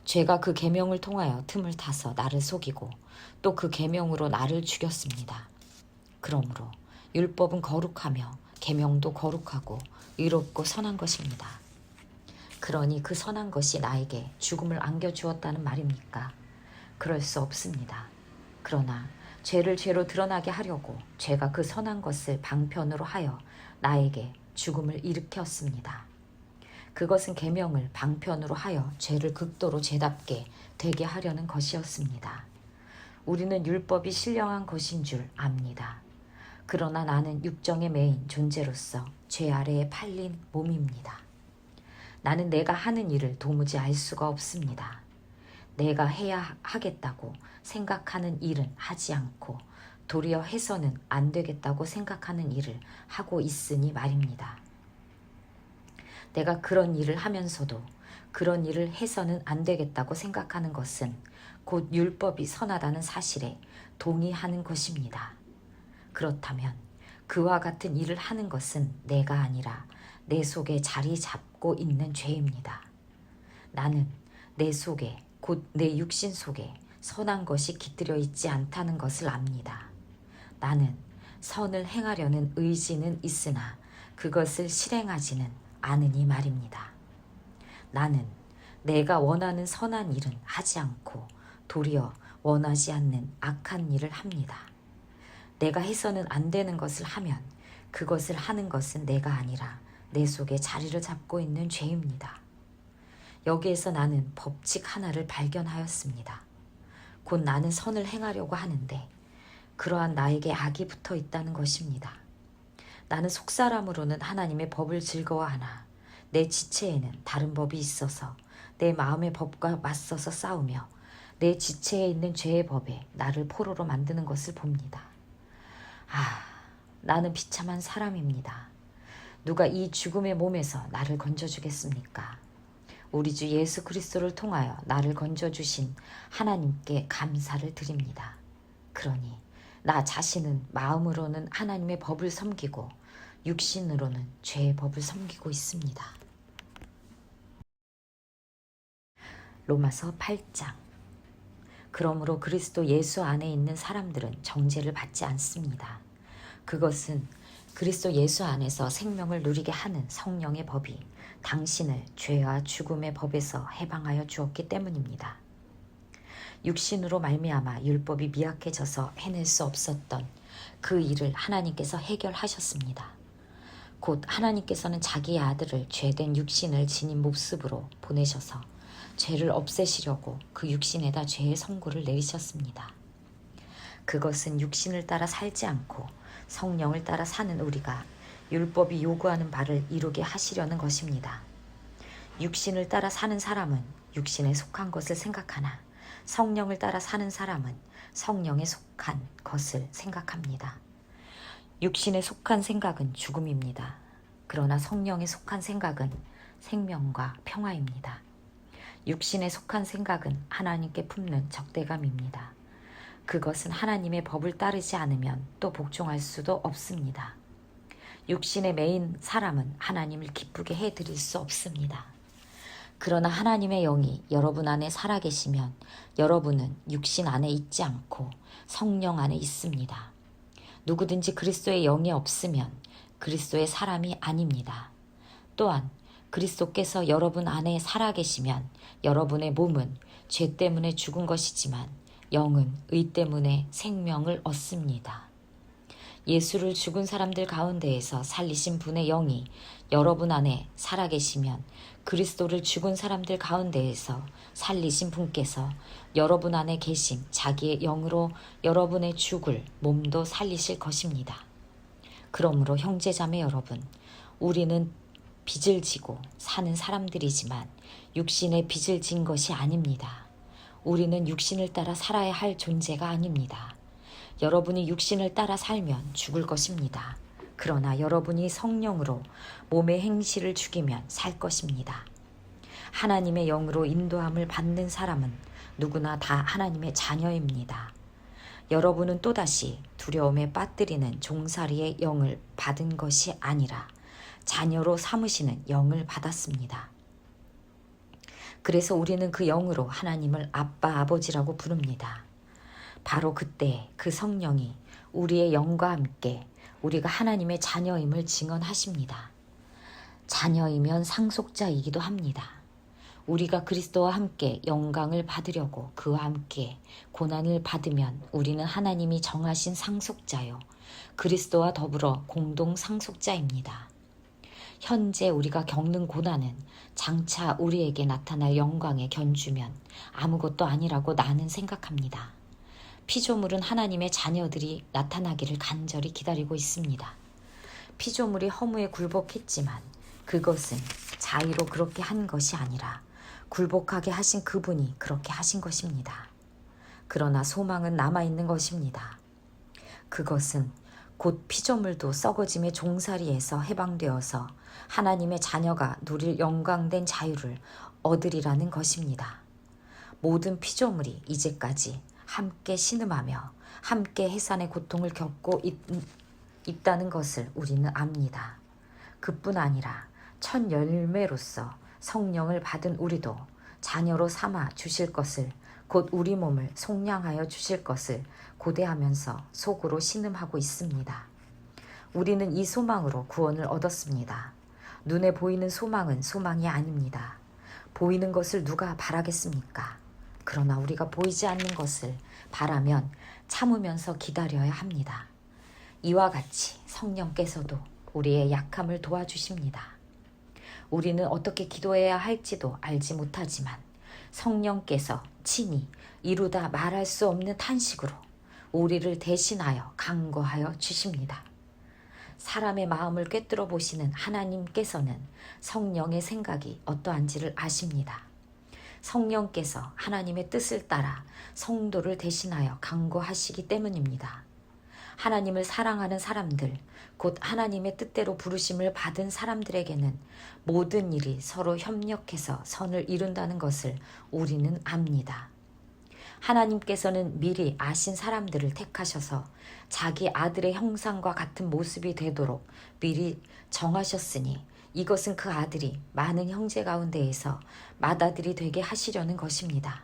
죄가 그 계명을 통하여 틈을 타서 나를 속이고 또 그 계명으로 나를 죽였습니다. 그러므로 율법은 거룩하며 계명도 거룩하고 의롭고 선한 것입니다. 그러니 그 선한 것이 나에게 죽음을 안겨주었다는 말입니까? 그럴 수 없습니다. 그러나 죄를 죄로 드러나게 하려고 죄가 그 선한 것을 방편으로 하여 나에게 죽음을 일으켰습니다. 그것은 계명을 방편으로 하여 죄를 극도로 죄답게 되게 하려는 것이었습니다. 우리는 율법이 신령한 것인 줄 압니다. 그러나 나는 육정에 매인 존재로서 죄 아래에 팔린 몸입니다. 나는 내가 하는 일을 도무지 알 수가 없습니다. 내가 해야 하겠다고 생각하는 일은 하지 않고 도리어 해서는 안 되겠다고 생각하는 일을 하고 있으니 말입니다. 내가 그런 일을 하면서도 그런 일을 해서는 안 되겠다고 생각하는 것은 곧 율법이 선하다는 사실에 동의하는 것입니다. 그렇다면 그와 같은 일을 하는 것은 내가 아니라 내 속에 자리 잡고 있는 죄입니다. 나는 내 속에 곧 내 육신 속에 선한 것이 깃들여 있지 않다는 것을 압니다. 나는 선을 행하려는 의지는 있으나 그것을 실행하지는 않으니 말입니다. 나는 내가 원하는 선한 일은 하지 않고 도리어 원하지 않는 악한 일을 합니다. 내가 해서는 안 되는 것을 하면 그것을 하는 것은 내가 아니라 내 속에 자리를 잡고 있는 죄입니다. 여기에서 나는 법칙 하나를 발견하였습니다. 곧 나는 선을 행하려고 하는데 그러한 나에게 악이 붙어 있다는 것입니다. 나는 속사람으로는 하나님의 법을 즐거워하나 내 지체에는 다른 법이 있어서 내 마음의 법과 맞서서 싸우며 내 지체에 있는 죄의 법에 나를 포로로 만드는 것을 봅니다. 나는 비참한 사람입니다. 누가 이 죽음의 몸에서 나를 건져주겠습니까? 우리 주 예수 그리스도를 통하여 나를 건져주신 하나님께 감사를 드립니다. 그러니 나 자신은 마음으로는 하나님의 법을 섬기고 육신으로는 죄의 법을 섬기고 있습니다. 로마서 8장. 그러므로 그리스도 예수 안에 있는 사람들은 정죄를 받지 않습니다. 그것은 그리스도 예수 안에서 생명을 누리게 하는 성령의 법이 당신을 죄와 죽음의 법에서 해방하여 주었기 때문입니다. 육신으로 말미암아 율법이 미약해져서 해낼 수 없었던 그 일을 하나님께서 해결하셨습니다. 곧 하나님께서는 자기의 아들을 죄된 육신을 지닌 모습으로 보내셔서 죄를 없애시려고 그 육신에다 죄의 선고를 내리셨습니다. 그것은 육신을 따라 살지 않고 성령을 따라 사는 우리가 율법이 요구하는 바를 이루게 하시려는 것입니다. 육신을 따라 사는 사람은 육신에 속한 것을 생각하나 성령을 따라 사는 사람은 성령에 속한 것을 생각합니다. 육신에 속한 생각은 죽음입니다. 그러나 성령에 속한 생각은 생명과 평화입니다. 육신에 속한 생각은 하나님께 품는 적대감입니다. 그것은 하나님의 법을 따르지 않으면 또 복종할 수도 없습니다. 육신의 매인 사람은 하나님을 기쁘게 해드릴 수 없습니다. 그러나 하나님의 영이 여러분 안에 살아계시면 여러분은 육신 안에 있지 않고 성령 안에 있습니다. 누구든지 그리스도의 영이 없으면 그리스도의 사람이 아닙니다. 또한 그리스도께서 여러분 안에 살아계시면 여러분의 몸은 죄 때문에 죽은 것이지만 영은 의 때문에 생명을 얻습니다. 예수를 죽은 사람들 가운데에서 살리신 분의 영이 여러분 안에 살아계시면 그리스도를 죽은 사람들 가운데에서 살리신 분께서 여러분 안에 계신 자기의 영으로 여러분의 죽을 몸도 살리실 것입니다. 그러므로 형제자매 여러분, 우리는 빚을 지고 사는 사람들이지만 육신의 빚을 진 것이 아닙니다. 우리는 육신을 따라 살아야 할 존재가 아닙니다. 여러분이 육신을 따라 살면 죽을 것입니다. 그러나 여러분이 성령으로 몸의 행실을 죽이면 살 것입니다. 하나님의 영으로 인도함을 받는 사람은 누구나 다 하나님의 자녀입니다. 여러분은 또다시 두려움에 빠뜨리는 종살이의 영을 받은 것이 아니라 자녀로 삼으시는 영을 받았습니다. 그래서 우리는 그 영으로 하나님을 아빠 아버지라고 부릅니다. 바로 그때 그 성령이 우리의 영과 함께 우리가 하나님의 자녀임을 증언하십니다. 자녀이면 상속자이기도 합니다. 우리가 그리스도와 함께 영광을 받으려고 그와 함께 고난을 받으면 우리는 하나님이 정하신 상속자요 그리스도와 더불어 공동 상속자입니다. 현재 우리가 겪는 고난은 장차 우리에게 나타날 영광에 견주면 아무것도 아니라고 나는 생각합니다. 피조물은 하나님의 자녀들이 나타나기를 간절히 기다리고 있습니다. 피조물이 허무에 굴복했지만 그것은 자의로 그렇게 한 것이 아니라 굴복하게 하신 그분이 그렇게 하신 것입니다. 그러나 소망은 남아있는 것입니다. 그것은 곧 피조물도 썩어짐의 종살이에서 해방되어서 하나님의 자녀가 누릴 영광된 자유를 얻으리라는 것입니다. 모든 피조물이 이제까지 함께 신음하며 함께 해산의 고통을 겪고 있다는 것을 우리는 압니다. 그뿐 아니라 첫 열매로서 성령을 받은 우리도 자녀로 삼아 주실 것을 곧 우리 몸을 속량하여 주실 것을 고대하면서 속으로 신음하고 있습니다. 우리는 이 소망으로 구원을 얻었습니다. 눈에 보이는 소망은 소망이 아닙니다. 보이는 것을 누가 바라겠습니까? 그러나 우리가 보이지 않는 것을 바라면 참으면서 기다려야 합니다. 이와 같이 성령께서도 우리의 약함을 도와주십니다. 우리는 어떻게 기도해야 할지도 알지 못하지만 성령께서 친히 이루다 말할 수 없는 탄식으로 우리를 대신하여 간구하여 주십니다. 사람의 마음을 꿰뚫어 보시는 하나님께서는 성령의 생각이 어떠한지를 아십니다. 성령께서 하나님의 뜻을 따라 성도를 대신하여 간구하시기 때문입니다. 하나님을 사랑하는 사람들, 곧 하나님의 뜻대로 부르심을 받은 사람들에게는 모든 일이 서로 협력해서 선을 이룬다는 것을 우리는 압니다. 하나님께서는 미리 아신 사람들을 택하셔서 자기 아들의 형상과 같은 모습이 되도록 미리 정하셨으니 이것은 그 아들이 많은 형제 가운데에서 맏아들이 되게 하시려는 것입니다.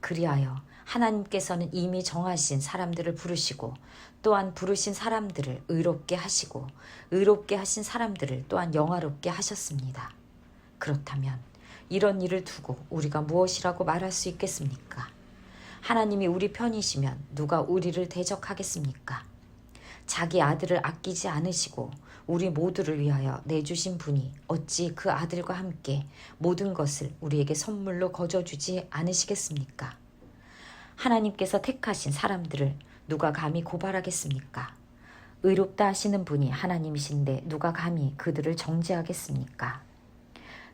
그리하여 하나님께서는 이미 정하신 사람들을 부르시고 또한 부르신 사람들을 의롭게 하시고 의롭게 하신 사람들을 또한 영화롭게 하셨습니다. 그렇다면 이런 일을 두고 우리가 무엇이라고 말할 수 있겠습니까? 하나님이 우리 편이시면 누가 우리를 대적하겠습니까? 자기 아들을 아끼지 않으시고 우리 모두를 위하여 내주신 분이 어찌 그 아들과 함께 모든 것을 우리에게 선물로 거저주지 않으시겠습니까? 하나님께서 택하신 사람들을 누가 감히 고발하겠습니까? 의롭다 하시는 분이 하나님이신데 누가 감히 그들을 정죄하겠습니까?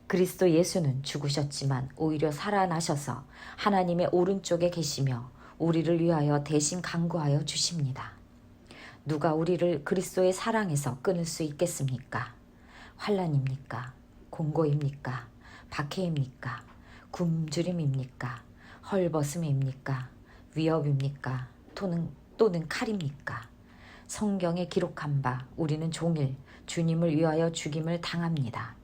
그리스도 예수는 죽으셨지만 오히려 살아나셔서 하나님의 오른쪽에 계시며 우리를 위하여 대신 간구하여 주십니다. 누가 우리를 그리스도의 사랑에서 끊을 수 있겠습니까? 환난입니까? 공고입니까? 박해입니까? 굶주림입니까? 헐벗음입니까? 위협입니까? 또는 칼입니까? 성경에 기록한 바 우리는 종일 주님을 위하여 죽임을 당합니다.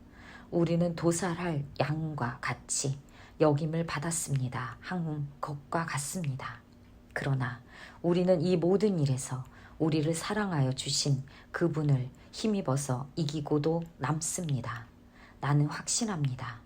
우리는 도살할 양과 같이 여김을 받았습니다. 한 것과 같습니다. 그러나 우리는 이 모든 일에서 우리를 사랑하여 주신 그분을 힘입어서 이기고도 남습니다. 나는 확신합니다.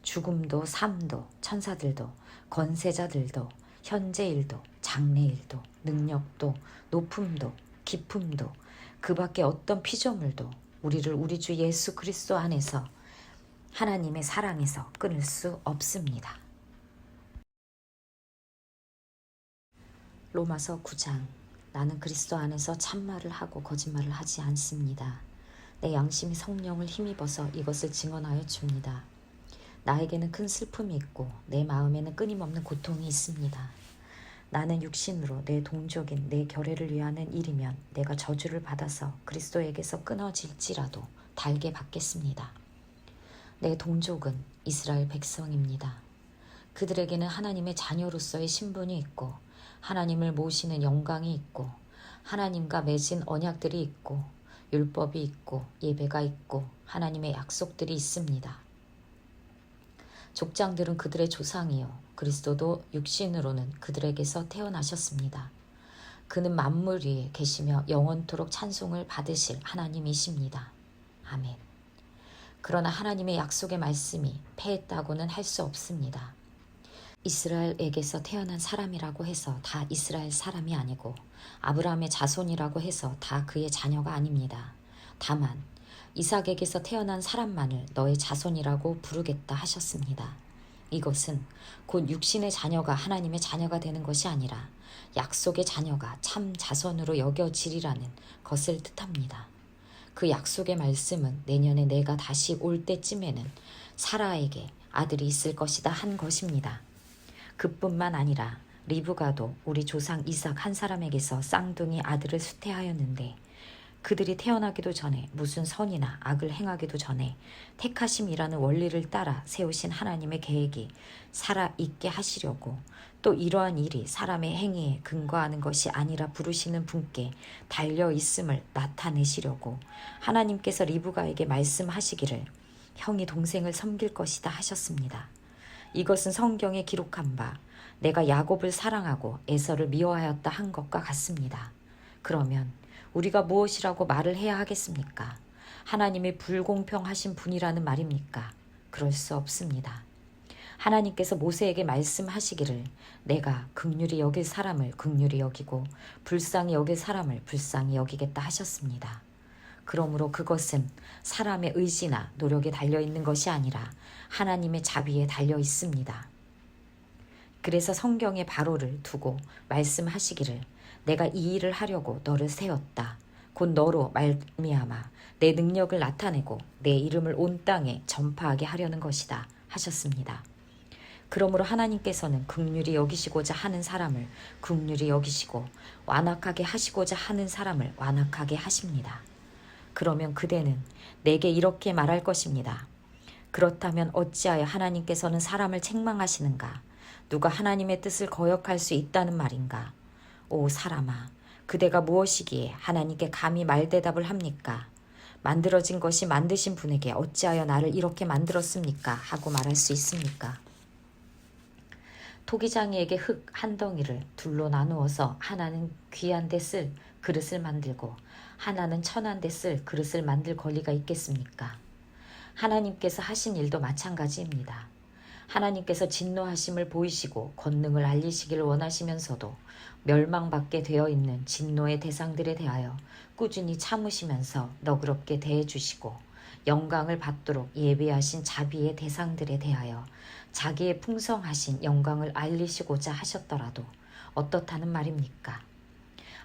죽음도 삶도 천사들도 권세자들도 현재일도 장래일도 능력도 높음도 깊음도 그 밖에 어떤 피조물도 우리를 우리 주 예수 그리스도 안에서 하나님의 사랑에서 끊을 수 없습니다. 로마서 9장. 나는 그리스도 안에서 참말을 하고 거짓말을 하지 않습니다. 내 양심이 성령을 힘입어서 이것을 증언하여 줍니다. 나에게는 큰 슬픔이 있고 내 마음에는 끊임없는 고통이 있습니다. 나는 육신으로 내 동족인 내 결례를 위하는 일이면 내가 저주를 받아서 그리스도에게서 끊어질지라도 달게 받겠습니다. 내 동족은 이스라엘 백성입니다. 그들에게는 하나님의 자녀로서의 신분이 있고 하나님을 모시는 영광이 있고 하나님과 맺은 언약들이 있고 율법이 있고 예배가 있고 하나님의 약속들이 있습니다. 족장들은 그들의 조상이요 그리스도도 육신으로는 그들에게서 태어나셨습니다. 그는 만물 위에 계시며 영원토록 찬송을 받으실 하나님이십니다. 아멘. 그러나 하나님의 약속의 말씀이 패했다고는 할 수 없습니다. 이스라엘에게서 태어난 사람이라고 해서 다 이스라엘 사람이 아니고 아브라함의 자손이라고 해서 다 그의 자녀가 아닙니다. 다만 이삭에게서 태어난 사람만을 너의 자손이라고 부르겠다 하셨습니다. 이것은 곧 육신의 자녀가 하나님의 자녀가 되는 것이 아니라 약속의 자녀가 참 자손으로 여겨지리라는 것을 뜻합니다. 그 약속의 말씀은 내년에 내가 다시 올 때쯤에는 사라에게 아들이 있을 것이다 한 것입니다. 그뿐만 아니라 리브가도 우리 조상 이삭 한 사람에게서 쌍둥이 아들을 수태하였는데 그들이 태어나기도 전에 무슨 선이나 악을 행하기도 전에 택하심이라는 원리를 따라 세우신 하나님의 계획이 살아있게 하시려고 또 이러한 일이 사람의 행위에 근거하는 것이 아니라 부르시는 분께 달려있음을 나타내시려고 하나님께서 리브가에게 말씀하시기를 형이 동생을 섬길 것이다 하셨습니다. 이것은 성경에 기록한 바 내가 야곱을 사랑하고 에서를 미워하였다 한 것과 같습니다. 그러면 우리가 무엇이라고 말을 해야 하겠습니까? 하나님이 불공평하신 분이라는 말입니까? 그럴 수 없습니다. 하나님께서 모세에게 말씀하시기를 내가 긍휼히 여길 사람을 긍휼히 여기고 불쌍히 여길 사람을 불쌍히 여기겠다 하셨습니다. 그러므로 그것은 사람의 의지나 노력에 달려있는 것이 아니라 하나님의 자비에 달려 있습니다. 그래서 성경의 바로를 두고 말씀하시기를 내가 이 일을 하려고 너를 세웠다. 곧 너로 말미암아 내 능력을 나타내고 내 이름을 온 땅에 전파하게 하려는 것이다 하셨습니다. 그러므로 하나님께서는 긍휼히 여기시고자 하는 사람을 긍휼히 여기시고 완악하게 하시고자 하는 사람을 완악하게 하십니다. 그러면 그대는 내게 이렇게 말할 것입니다. 그렇다면 어찌하여 하나님께서는 사람을 책망하시는가? 누가 하나님의 뜻을 거역할 수 있다는 말인가? 오 사람아, 그대가 무엇이기에 하나님께 감히 말대답을 합니까? 만들어진 것이 만드신 분에게 어찌하여 나를 이렇게 만들었습니까? 하고 말할 수 있습니까? 토기장이에게 흙 한 덩이를 둘로 나누어서 하나는 귀한 데 쓸 그릇을 만들고 하나는 천한 데 쓸 그릇을 만들 권리가 있겠습니까? 하나님께서 하신 일도 마찬가지입니다. 하나님께서 진노하심을 보이시고 권능을 알리시기를 원하시면서도 멸망받게 되어 있는 진노의 대상들에 대하여 꾸준히 참으시면서 너그럽게 대해주시고 영광을 받도록 예비하신 자비의 대상들에 대하여 자기의 풍성하신 영광을 알리시고자 하셨더라도 어떻다는 말입니까?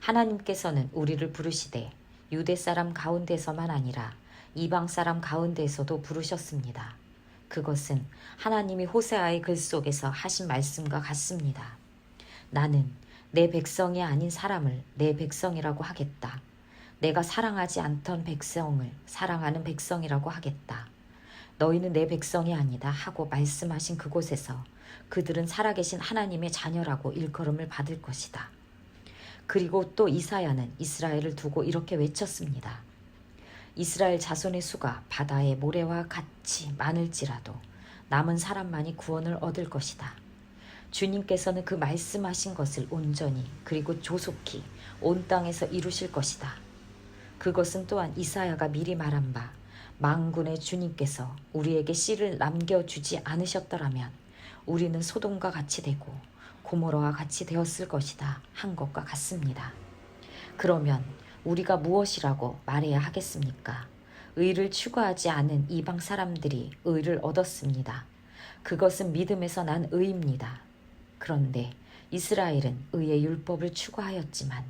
하나님께서는 우리를 부르시되 유대 사람 가운데서만 아니라 이방 사람 가운데에서도 부르셨습니다. 그것은 하나님이 호세아의 글 속에서 하신 말씀과 같습니다. 나는 내 백성이 아닌 사람을 내 백성이라고 하겠다. 내가 사랑하지 않던 백성을 사랑하는 백성이라고 하겠다. 너희는 내 백성이 아니다 하고 말씀하신 그곳에서 그들은 살아계신 하나님의 자녀라고 일컬음을 받을 것이다. 그리고 또 이사야는 이스라엘을 두고 이렇게 외쳤습니다. 이스라엘 자손의 수가 바다의 모래와 같이 많을지라도 남은 사람만이 구원을 얻을 것이다. 주님께서는 그 말씀하신 것을 온전히 그리고 조속히 온 땅에서 이루실 것이다. 그것은 또한 이사야가 미리 말한 바 만군의 주님께서 우리에게 씨를 남겨주지 않으셨더라면 우리는 소돔과 같이 되고 고모라와 같이 되었을 것이다 한 것과 같습니다. 그러면 우리가 무엇이라고 말해야 하겠습니까? 의를 추구하지 않은 이방 사람들이 의를 얻었습니다. 그것은 믿음에서 난 의입니다. 그런데 이스라엘은 의의 율법을 추구하였지만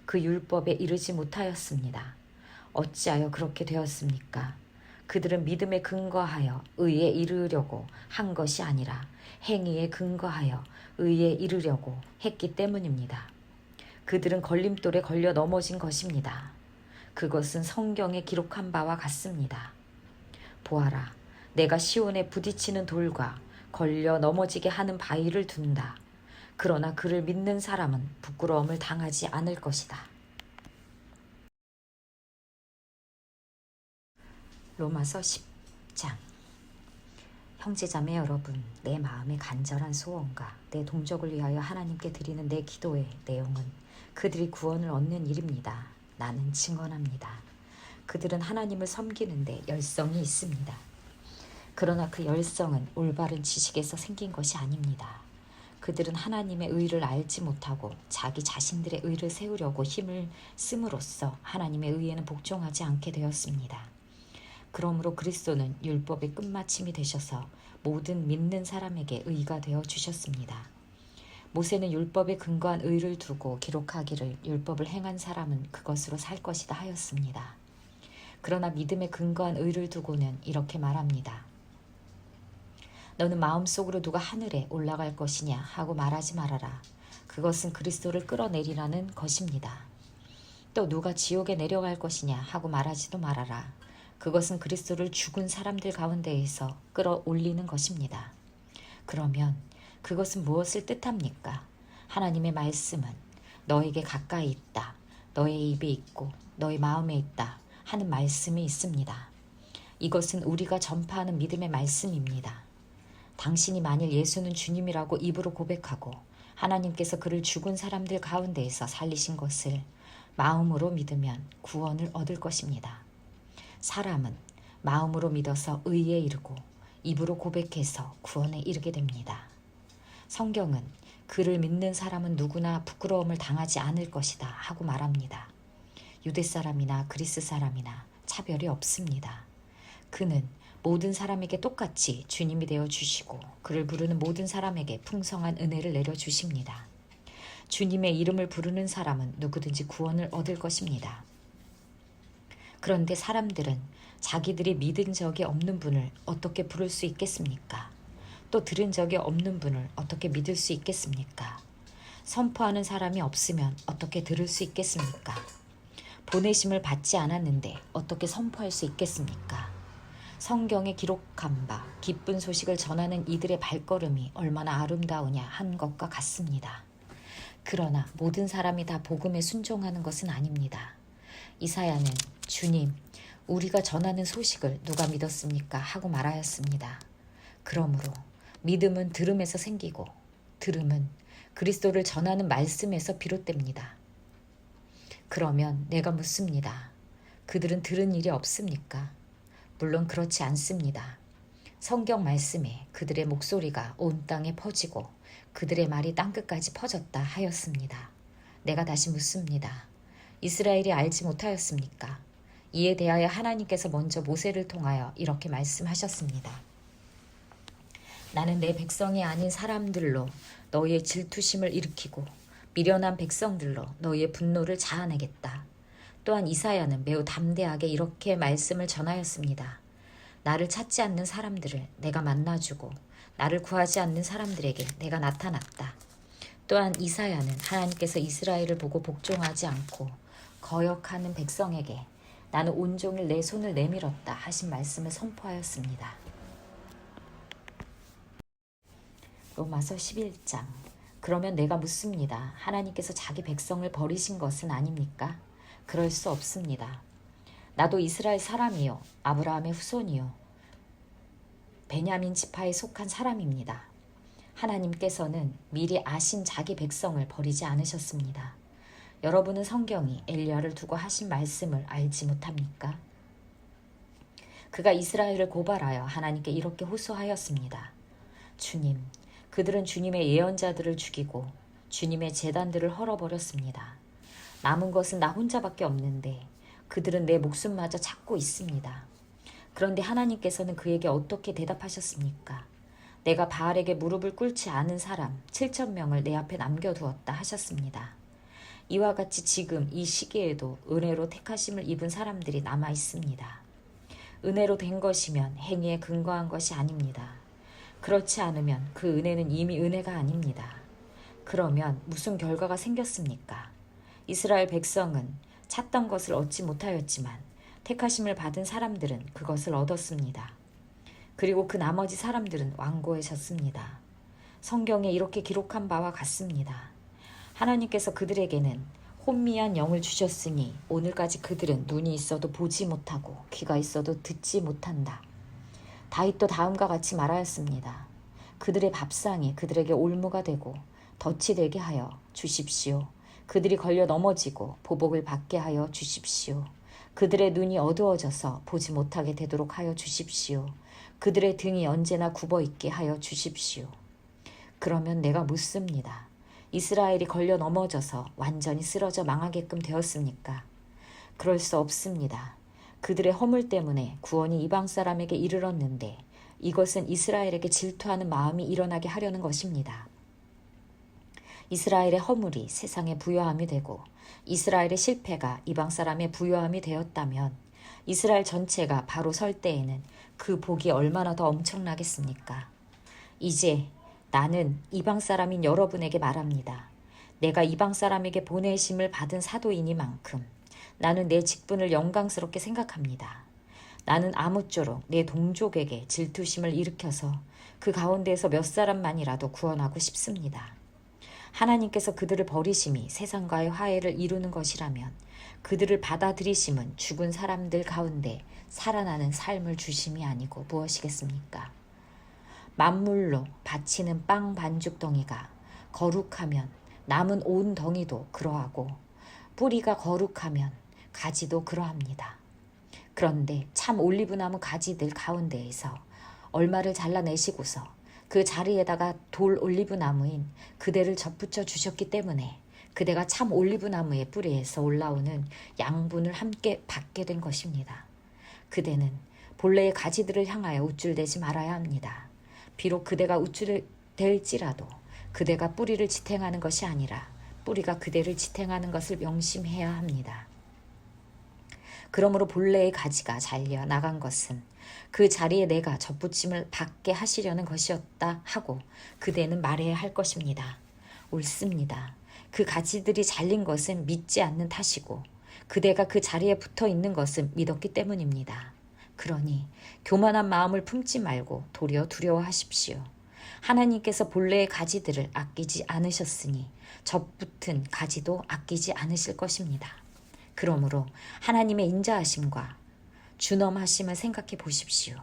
그 율법에 이르지 못하였습니다. 어찌하여 그렇게 되었습니까? 그들은 믿음에 근거하여 의에 이르려고 한 것이 아니라 행위에 근거하여 의에 이르려고 했기 때문입니다. 그들은 걸림돌에 걸려 넘어진 것입니다. 그것은 성경에 기록한 바와 같습니다. 보아라, 내가 시온에 부딪히는 돌과 걸려 넘어지게 하는 바위를 둔다. 그러나 그를 믿는 사람은 부끄러움을 당하지 않을 것이다. 로마서 10장. 형제자매 여러분, 내 마음의 간절한 소원과 내 동족을 위하여 하나님께 드리는 내 기도의 내용은 그들이 구원을 얻는 일입니다. 나는 증언합니다. 그들은 하나님을 섬기는데 열성이 있습니다. 그러나 그 열성은 올바른 지식에서 생긴 것이 아닙니다. 그들은 하나님의 의를 알지 못하고 자기 자신들의 의를 세우려고 힘을 씀으로써 하나님의 의에는 복종하지 않게 되었습니다. 그러므로 그리스도는 율법의 끝마침이 되셔서 모든 믿는 사람에게 의가 되어 주셨습니다. 모세는 율법에 근거한 의를 두고 기록하기를 율법을 행한 사람은 그것으로 살 것이다 하였습니다. 그러나 믿음에 근거한 의를 두고는 이렇게 말합니다. 너는 마음속으로 누가 하늘에 올라갈 것이냐 하고 말하지 말아라. 그것은 그리스도를 끌어내리라는 것입니다. 또 누가 지옥에 내려갈 것이냐 하고 말하지도 말아라. 그것은 그리스도를 죽은 사람들 가운데에서 끌어올리는 것입니다. 그러면 그것은 무엇을 뜻합니까? 하나님의 말씀은 너에게 가까이 있다. 너의 입에 있고 너의 마음에 있다 하는 말씀이 있습니다. 이것은 우리가 전파하는 믿음의 말씀입니다. 당신이 만일 예수는 주님이라고 입으로 고백하고 하나님께서 그를 죽은 사람들 가운데에서 살리신 것을 마음으로 믿으면 구원을 얻을 것입니다. 사람은 마음으로 믿어서 의에 이르고 입으로 고백해서 구원에 이르게 됩니다. 성경은 그를 믿는 사람은 누구나 부끄러움을 당하지 않을 것이다 하고 말합니다. 유대 사람이나 그리스 사람이나 차별이 없습니다. 그는 모든 사람에게 똑같이 주님이 되어 주시고 그를 부르는 모든 사람에게 풍성한 은혜를 내려 주십니다. 주님의 이름을 부르는 사람은 누구든지 구원을 얻을 것입니다. 그런데 사람들은 자기들이 믿은 적이 없는 분을 어떻게 부를 수 있겠습니까? 또 들은 적이 없는 분을 어떻게 믿을 수 있겠습니까? 선포하는 사람이 없으면 어떻게 들을 수 있겠습니까? 보내심을 받지 않았는데 어떻게 선포할 수 있겠습니까? 성경에 기록한 바 기쁜 소식을 전하는 이들의 발걸음이 얼마나 아름다우냐 한 것과 같습니다. 그러나 모든 사람이 다 복음에 순종하는 것은 아닙니다. 이사야는 주님, 우리가 전하는 소식을 누가 믿었습니까? 하고 말하였습니다. 그러므로 믿음은 들음에서 생기고 들음은 그리스도를 전하는 말씀에서 비롯됩니다. 그러면 내가 묻습니다. 그들은 들은 일이 없습니까? 물론 그렇지 않습니다. 성경 말씀에 그들의 목소리가 온 땅에 퍼지고 그들의 말이 땅끝까지 퍼졌다 하였습니다. 내가 다시 묻습니다. 이스라엘이 알지 못하였습니까? 이에 대하여 하나님께서 먼저 모세를 통하여 이렇게 말씀하셨습니다. 나는 내 백성이 아닌 사람들로 너희의 질투심을 일으키고 미련한 백성들로 너희의 분노를 자아내겠다. 또한 이사야는 매우 담대하게 이렇게 말씀을 전하였습니다. 나를 찾지 않는 사람들을 내가 만나주고 나를 구하지 않는 사람들에게 내가 나타났다. 또한 이사야는 하나님께서 이스라엘을 보고 복종하지 않고 거역하는 백성에게 나는 온종일 내 손을 내밀었다 하신 말씀을 선포하였습니다. 로마서 11장. 그러면 내가 묻습니다. 하나님께서 자기 백성을 버리신 것은 아닙니까? 그럴 수 없습니다. 나도 이스라엘 사람이요 아브라함의 후손이요 베냐민 지파에 속한 사람입니다. 하나님께서는 미리 아신 자기 백성을 버리지 않으셨습니다. 여러분은 성경이 엘리야를 두고 하신 말씀을 알지 못합니까? 그가 이스라엘을 고발하여 하나님께 이렇게 호소하였습니다. 주님, 그들은 주님의 예언자들을 죽이고 주님의 제단들을 헐어버렸습니다. 남은 것은 나 혼자밖에 없는데 그들은 내 목숨마저 찾고 있습니다. 그런데 하나님께서는 그에게 어떻게 대답하셨습니까? 내가 바알에게 무릎을 꿇지 않은 사람 7,000명을 내 앞에 남겨두었다 하셨습니다. 이와 같이 지금 이 시기에도 은혜로 택하심을 입은 사람들이 남아 있습니다. 은혜로 된 것이면 행위에 근거한 것이 아닙니다. 그렇지 않으면 그 은혜는 이미 은혜가 아닙니다. 그러면 무슨 결과가 생겼습니까? 이스라엘 백성은 찾던 것을 얻지 못하였지만 택하심을 받은 사람들은 그것을 얻었습니다. 그리고 그 나머지 사람들은 완고해졌습니다. 성경에 이렇게 기록한 바와 같습니다. 하나님께서 그들에게는 혼미한 영을 주셨으니 오늘까지 그들은 눈이 있어도 보지 못하고 귀가 있어도 듣지 못한다. 다윗도 다음과 같이 말하였습니다. 그들의 밥상이 그들에게 올무가 되고 덫이 되게 하여 주십시오. 그들이 걸려 넘어지고 보복을 받게 하여 주십시오. 그들의 눈이 어두워져서 보지 못하게 되도록 하여 주십시오. 그들의 등이 언제나 굽어있게 하여 주십시오. 그러면 내가 묻습니다. 이스라엘이 걸려 넘어져서 완전히 쓰러져 망하게끔 되었습니까? 그럴 수 없습니다. 그들의 허물 때문에 구원이 이방 사람에게 이르렀는데 이것은 이스라엘에게 질투하는 마음이 일어나게 하려는 것입니다. 이스라엘의 허물이 세상의 부요함이 되고 이스라엘의 실패가 이방 사람의 부요함이 되었다면 이스라엘 전체가 바로 설 때에는 그 복이 얼마나 더 엄청나겠습니까? 이제 나는 이방 사람인 여러분에게 말합니다. 내가 이방 사람에게 보내심을 받은 사도이니만큼 나는 내 직분을 영광스럽게 생각합니다. 나는 아무쪼록 내 동족에게 질투심을 일으켜서 그 가운데에서 몇 사람만이라도 구원하고 싶습니다. 하나님께서 그들을 버리심이 세상과의 화해를 이루는 것이라면 그들을 받아들이심은 죽은 사람들 가운데 살아나는 삶을 주심이 아니고 무엇이겠습니까? 만물로 바치는 빵 반죽 덩이가 거룩하면 남은 온 덩이도 그러하고 뿌리가 거룩하면 가지도 그러합니다. 그런데 참 올리브나무 가지들 가운데에서 얼마를 잘라내시고서 그 자리에다가 돌 올리브나무인 그대를 접붙여 주셨기 때문에 그대가 참 올리브나무의 뿌리에서 올라오는 양분을 함께 받게 된 것입니다. 그대는 본래의 가지들을 향하여 우쭐대지 말아야 합니다. 비록 그대가 우쭐댈지라도 그대가 뿌리를 지탱하는 것이 아니라 뿌리가 그대를 지탱하는 것을 명심해야 합니다. 그러므로 본래의 가지가 잘려 나간 것은 그 자리에 내가 접붙임을 받게 하시려는 것이었다 하고 그대는 말해야 할 것입니다. 옳습니다. 그 가지들이 잘린 것은 믿지 않는 탓이고 그대가 그 자리에 붙어 있는 것은 믿었기 때문입니다. 그러니 교만한 마음을 품지 말고 도리어 두려워하십시오. 하나님께서 본래의 가지들을 아끼지 않으셨으니 접붙은 가지도 아끼지 않으실 것입니다. 그러므로 하나님의 인자하심과 준엄하심을 생각해 보십시오.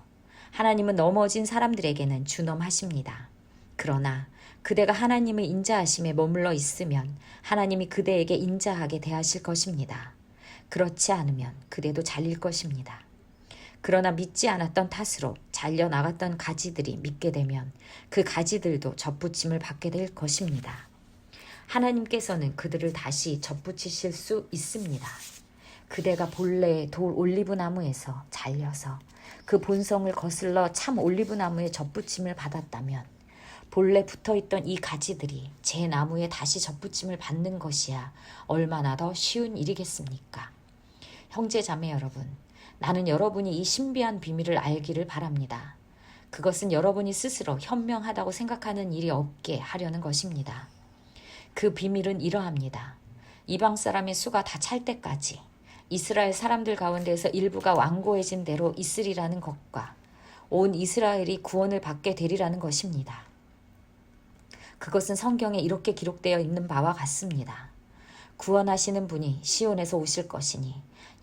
하나님은 넘어진 사람들에게는 준엄하십니다. 그러나 그대가 하나님의 인자하심에 머물러 있으면 하나님이 그대에게 인자하게 대하실 것입니다. 그렇지 않으면 그대도 잘릴 것입니다. 그러나 믿지 않았던 탓으로 잘려 나갔던 가지들이 믿게 되면 그 가지들도 접붙임을 받게 될 것입니다. 하나님께서는 그들을 다시 접붙이실 수 있습니다. 그대가 본래의 돌 올리브나무에서 잘려서 그 본성을 거슬러 참 올리브나무에 접붙임을 받았다면 본래 붙어있던 이 가지들이 제 나무에 다시 접붙임을 받는 것이야 얼마나 더 쉬운 일이겠습니까? 형제 자매 여러분, 나는 여러분이 이 신비한 비밀을 알기를 바랍니다. 그것은 여러분이 스스로 현명하다고 생각하는 일이 없게 하려는 것입니다. 그 비밀은 이러합니다. 이방 사람의 수가 다 찰 때까지 이스라엘 사람들 가운데에서 일부가 완고해진 대로 있으리라는 것과 온 이스라엘이 구원을 받게 되리라는 것입니다. 그것은 성경에 이렇게 기록되어 있는 바와 같습니다. 구원하시는 분이 시온에서 오실 것이니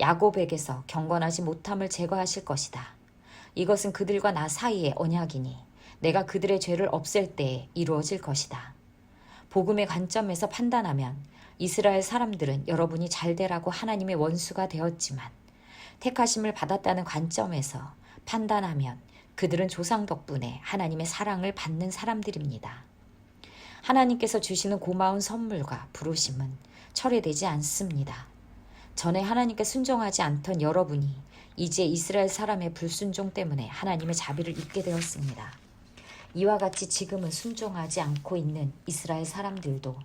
야곱에게서 경건하지 못함을 제거하실 것이다. 이것은 그들과 나 사이의 언약이니 내가 그들의 죄를 없앨 때에 이루어질 것이다. 복음의 관점에서 판단하면 이스라엘 사람들은 여러분이 잘되라고 하나님의 원수가 되었지만 택하심을 받았다는 관점에서 판단하면 그들은 조상 덕분에 하나님의 사랑을 받는 사람들입니다. 하나님께서 주시는 고마운 선물과 부르심은 철회되지 않습니다. 전에 하나님께 순종하지 않던 여러분이 이제 이스라엘 사람의 불순종 때문에 하나님의 자비를 입게 되었습니다. 이와 같이 지금은 순종하지 않고 있는 이스라엘 사람들도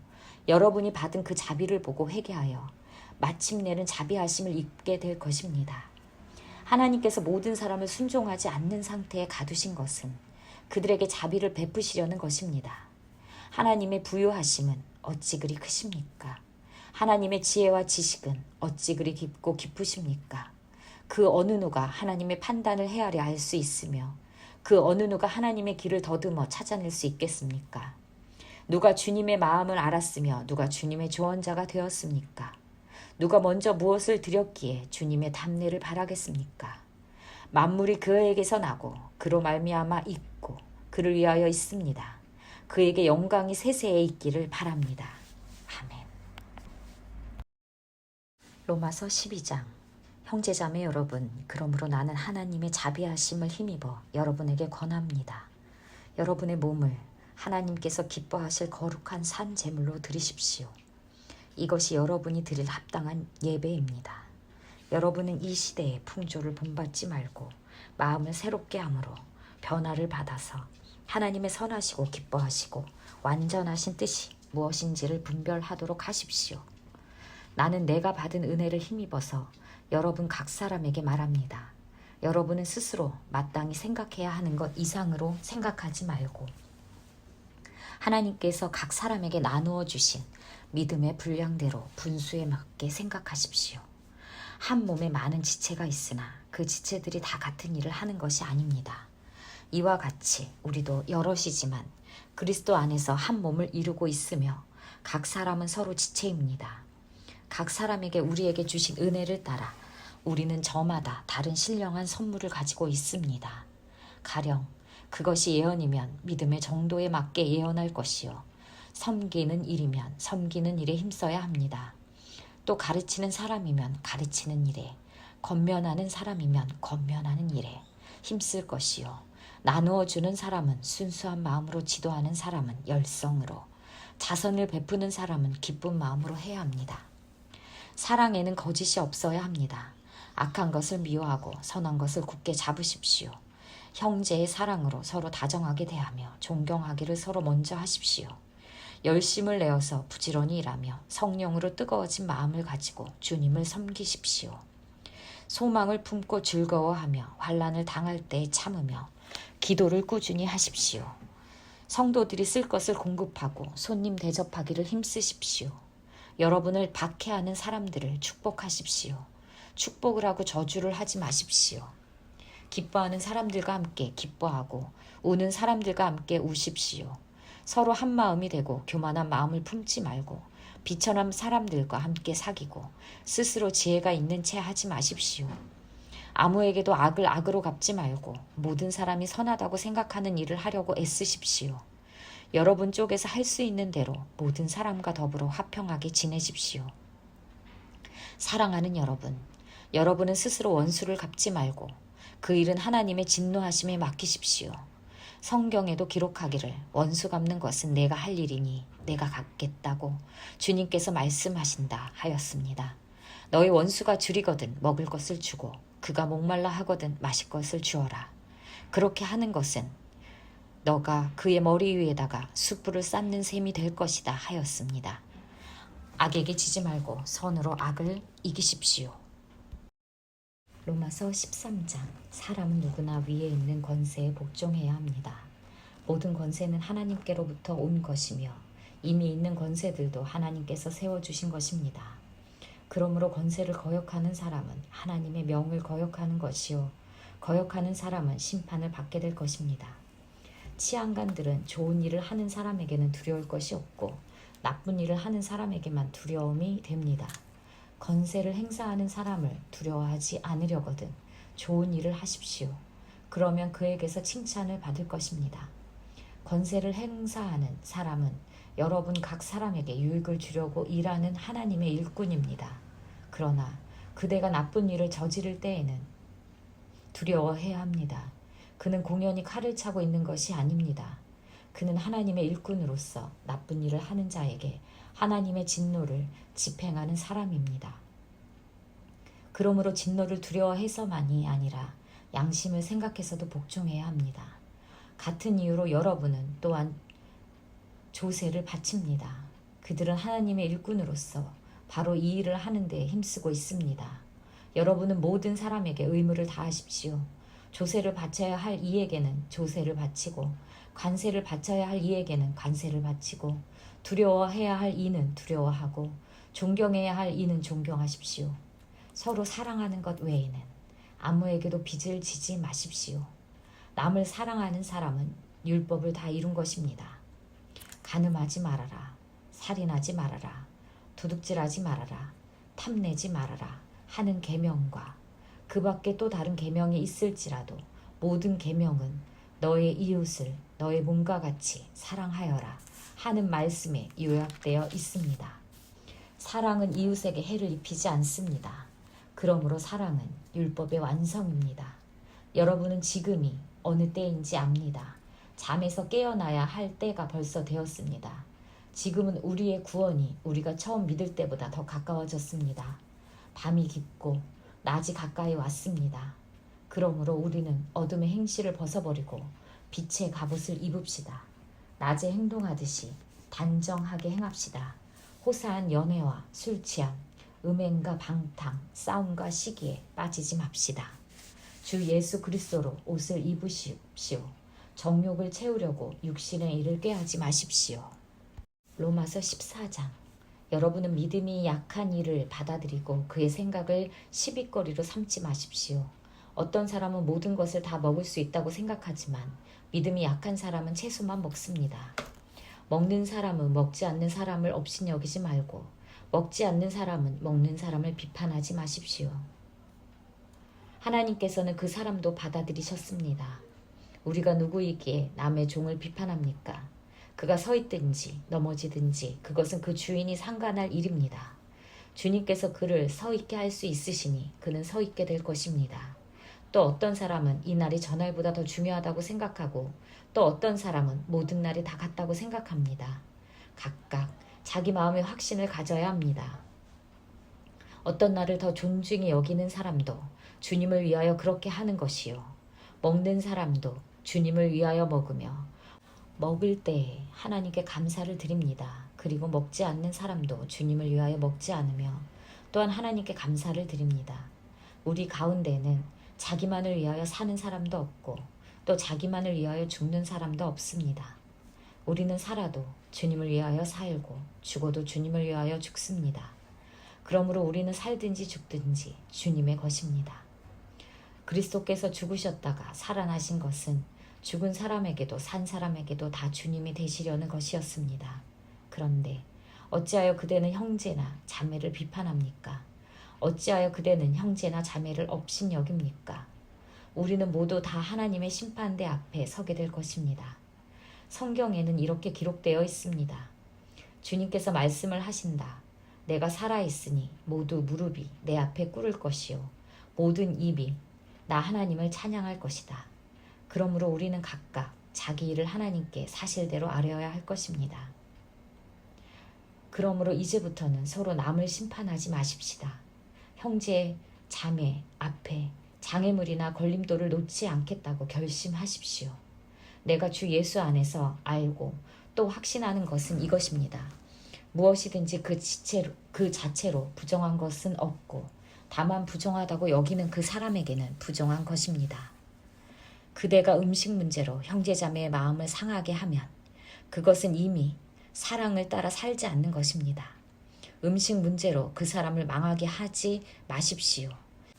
여러분이 받은 그 자비를 보고 회개하여 마침내는 자비하심을 입게 될 것입니다. 하나님께서 모든 사람을 순종하지 않는 상태에 가두신 것은 그들에게 자비를 베푸시려는 것입니다. 하나님의 부요하심은 어찌 그리 크십니까? 하나님의 지혜와 지식은 어찌 그리 깊고 깊으십니까? 그 어느 누가 하나님의 판단을 헤아려 알 수 있으며 그 어느 누가 하나님의 길을 더듬어 찾아낼 수 있겠습니까? 누가 주님의 마음을 알았으며 누가 주님의 조언자가 되었습니까? 누가 먼저 무엇을 드렸기에 주님의 답례를 바라겠습니까? 만물이 그에게서 나고 그로 말미암아 있고 그를 위하여 있습니다. 그에게 영광이 세세에 있기를 바랍니다. 아멘. 로마서 12장. 형제자매 여러분, 그러므로 나는 하나님의 자비하심을 힘입어 여러분에게 권합니다. 여러분의 몸을 하나님께서 기뻐하실 거룩한 산 제물로 드리십시오. 이것이 여러분이 드릴 합당한 예배입니다. 여러분은 이 시대의 풍조를 본받지 말고 마음을 새롭게 함으로 변화를 받아서 하나님의 선하시고 기뻐하시고 완전하신 뜻이 무엇인지를 분별하도록 하십시오. 나는 내가 받은 은혜를 힘입어서 여러분 각 사람에게 말합니다. 여러분은 스스로 마땅히 생각해야 하는 것 이상으로 생각하지 말고 하나님께서 각 사람에게 나누어 주신 믿음의 분량대로 분수에 맞게 생각하십시오. 한 몸에 많은 지체가 있으나 그 지체들이 다 같은 일을 하는 것이 아닙니다. 이와 같이 우리도 여럿이지만 그리스도 안에서 한 몸을 이루고 있으며 각 사람은 서로 지체입니다. 각 사람에게 우리에게 주신 은혜를 따라 우리는 저마다 다른 신령한 선물을 가지고 있습니다. 가령 그것이 예언이면 믿음의 정도에 맞게 예언할 것이요. 섬기는 일이면 섬기는 일에 힘써야 합니다. 또 가르치는 사람이면 가르치는 일에, 권면하는 사람이면 권면하는 일에 힘쓸 것이요. 나누어 주는 사람은 순수한 마음으로 지도하는 사람은 열성으로, 자선을 베푸는 사람은 기쁜 마음으로 해야 합니다. 사랑에는 거짓이 없어야 합니다. 악한 것을 미워하고 선한 것을 굳게 잡으십시오. 형제의 사랑으로 서로 다정하게 대하며 존경하기를 서로 먼저 하십시오. 열심을 내어서 부지런히 일하며 성령으로 뜨거워진 마음을 가지고 주님을 섬기십시오. 소망을 품고 즐거워하며 환난을 당할 때에 참으며 기도를 꾸준히 하십시오. 성도들이 쓸 것을 공급하고 손님 대접하기를 힘쓰십시오. 여러분을 박해하는 사람들을 축복하십시오. 축복을 하고 저주를 하지 마십시오. 기뻐하는 사람들과 함께 기뻐하고 우는 사람들과 함께 우십시오. 서로 한 마음이 되고 교만한 마음을 품지 말고 비천한 사람들과 함께 사귀고 스스로 지혜가 있는 채 하지 마십시오. 아무에게도 악을 악으로 갚지 말고 모든 사람이 선하다고 생각하는 일을 하려고 애쓰십시오. 여러분 쪽에서 할 수 있는 대로 모든 사람과 더불어 화평하게 지내십시오. 사랑하는 여러분, 여러분은 스스로 원수를 갚지 말고 그 일은 하나님의 진노하심에 맡기십시오. 성경에도 기록하기를 원수 갚는 것은 내가 할 일이니 내가 갚겠다고 주님께서 말씀하신다 하였습니다. 너희 원수가 줄이거든 먹을 것을 주고 그가 목말라 하거든 마실 것을 주어라. 그렇게 하는 것은 너가 그의 머리 위에다가 숯불을 쌓는 셈이 될 것이다 하였습니다. 악에게 지지 말고 선으로 악을 이기십시오. 로마서 13장. 사람은 누구나 위에 있는 권세에 복종해야 합니다. 모든 권세는 하나님께로부터 온 것이며 이미 있는 권세들도 하나님께서 세워주신 것입니다. 그러므로 권세를 거역하는 사람은 하나님의 명을 거역하는 것이요 거역하는 사람은 심판을 받게 될 것입니다. 치안관들은 좋은 일을 하는 사람에게는 두려울 것이 없고 나쁜 일을 하는 사람에게만 두려움이 됩니다. 권세를 행사하는 사람을 두려워하지 않으려거든 좋은 일을 하십시오. 그러면 그에게서 칭찬을 받을 것입니다. 권세를 행사하는 사람은 여러분 각 사람에게 유익을 주려고 일하는 하나님의 일꾼입니다. 그러나 그대가 나쁜 일을 저지를 때에는 두려워해야 합니다. 그는 공연히 칼을 차고 있는 것이 아닙니다. 그는 하나님의 일꾼으로서 나쁜 일을 하는 자에게 하나님의 진노를 집행하는 사람입니다. 그러므로 진노를 두려워해서만이 아니라 양심을 생각해서도 복종해야 합니다. 같은 이유로 여러분은 또한 조세를 바칩니다. 그들은 하나님의 일꾼으로서 바로 이 일을 하는 데 힘쓰고 있습니다. 여러분은 모든 사람에게 의무를 다하십시오. 조세를 바쳐야 할 이에게는 조세를 바치고 관세를 바쳐야 할 이에게는 관세를 바치고 두려워해야 할 이는 두려워하고 존경해야 할 이는 존경하십시오. 서로 사랑하는 것 외에는 아무에게도 빚을 지지 마십시오. 남을 사랑하는 사람은 율법을 다 이룬 것입니다. 간음하지 말아라. 살인하지 말아라. 도둑질하지 말아라. 탐내지 말아라 하는 계명과 그 밖에 또 다른 계명이 있을지라도 모든 계명은 너의 이웃을 너의 몸과 같이 사랑하여라 하는 말씀에 요약되어 있습니다. 사랑은 이웃에게 해를 입히지 않습니다. 그러므로 사랑은 율법의 완성입니다. 여러분은 지금이 어느 때인지 압니다. 잠에서 깨어나야 할 때가 벌써 되었습니다. 지금은 우리의 구원이 우리가 처음 믿을 때보다 더 가까워졌습니다. 밤이 깊고 낮이 가까이 왔습니다. 그러므로 우리는 어둠의 행실을 벗어버리고 빛의 갑옷을 입읍시다. 낮에 행동하듯이 단정하게 행합시다. 호사한 연애와 술 취함, 음행과 방탕, 싸움과 시기에 빠지지 맙시다. 주 예수 그리스도로 옷을 입으십시오. 정욕을 채우려고 육신의 일을 꾀하지 마십시오. 로마서 14장. 여러분은 믿음이 약한 이를 받아들이고 그의 생각을 시비거리로 삼지 마십시오. 어떤 사람은 모든 것을 다 먹을 수 있다고 생각하지만 믿음이 약한 사람은 채소만 먹습니다. 먹는 사람은 먹지 않는 사람을 업신여기지 말고 먹지 않는 사람은 먹는 사람을 비판하지 마십시오. 하나님께서는 그 사람도 받아들이셨습니다. 우리가 누구이기에 남의 종을 비판합니까? 그가 서 있든지 넘어지든지 그것은 그 주인이 상관할 일입니다. 주님께서 그를 서 있게 할 수 있으시니 그는 서 있게 될 것입니다. 또 어떤 사람은 이 날이 전날보다 더 중요하다고 생각하고 또 어떤 사람은 모든 날이 다 같다고 생각합니다. 각각 자기 마음의 확신을 가져야 합니다. 어떤 날을 더 존중히 여기는 사람도 주님을 위하여 그렇게 하는 것이요. 먹는 사람도 주님을 위하여 먹으며 먹을 때에 하나님께 감사를 드립니다. 그리고 먹지 않는 사람도 주님을 위하여 먹지 않으며 또한 하나님께 감사를 드립니다. 우리 가운데는 자기만을 위하여 사는 사람도 없고 또 자기만을 위하여 죽는 사람도 없습니다. 우리는 살아도 주님을 위하여 살고 죽어도 주님을 위하여 죽습니다. 그러므로 우리는 살든지 죽든지 주님의 것입니다. 그리스도께서 죽으셨다가 살아나신 것은 죽은 사람에게도 산 사람에게도 다 주님이 되시려는 것이었습니다. 그런데 어찌하여 그대는 형제나 자매를 비판합니까? 어찌하여 그대는 형제나 자매를 업신여깁니까? 우리는 모두 다 하나님의 심판대 앞에 서게 될 것입니다. 성경에는 이렇게 기록되어 있습니다. 주님께서 말씀을 하신다. 내가 살아있으니 모두 무릎이 내 앞에 꿇을 것이요 모든 입이 나 하나님을 찬양할 것이다. 그러므로 우리는 각각 자기 일을 하나님께 사실대로 아뢰어야 할 것입니다. 그러므로 이제부터는 서로 남을 심판하지 마십시다. 형제, 자매 앞에 장애물이나 걸림돌을 놓지 않겠다고 결심하십시오. 내가 주 예수 안에서 알고 또 확신하는 것은 이것입니다. 무엇이든지 그 자체로 부정한 것은 없고 다만 부정하다고 여기는 그 사람에게는 부정한 것입니다. 그대가 음식 문제로 형제자매의 마음을 상하게 하면 그것은 이미 사랑을 따라 살지 않는 것입니다. 음식 문제로 그 사람을 망하게 하지 마십시오.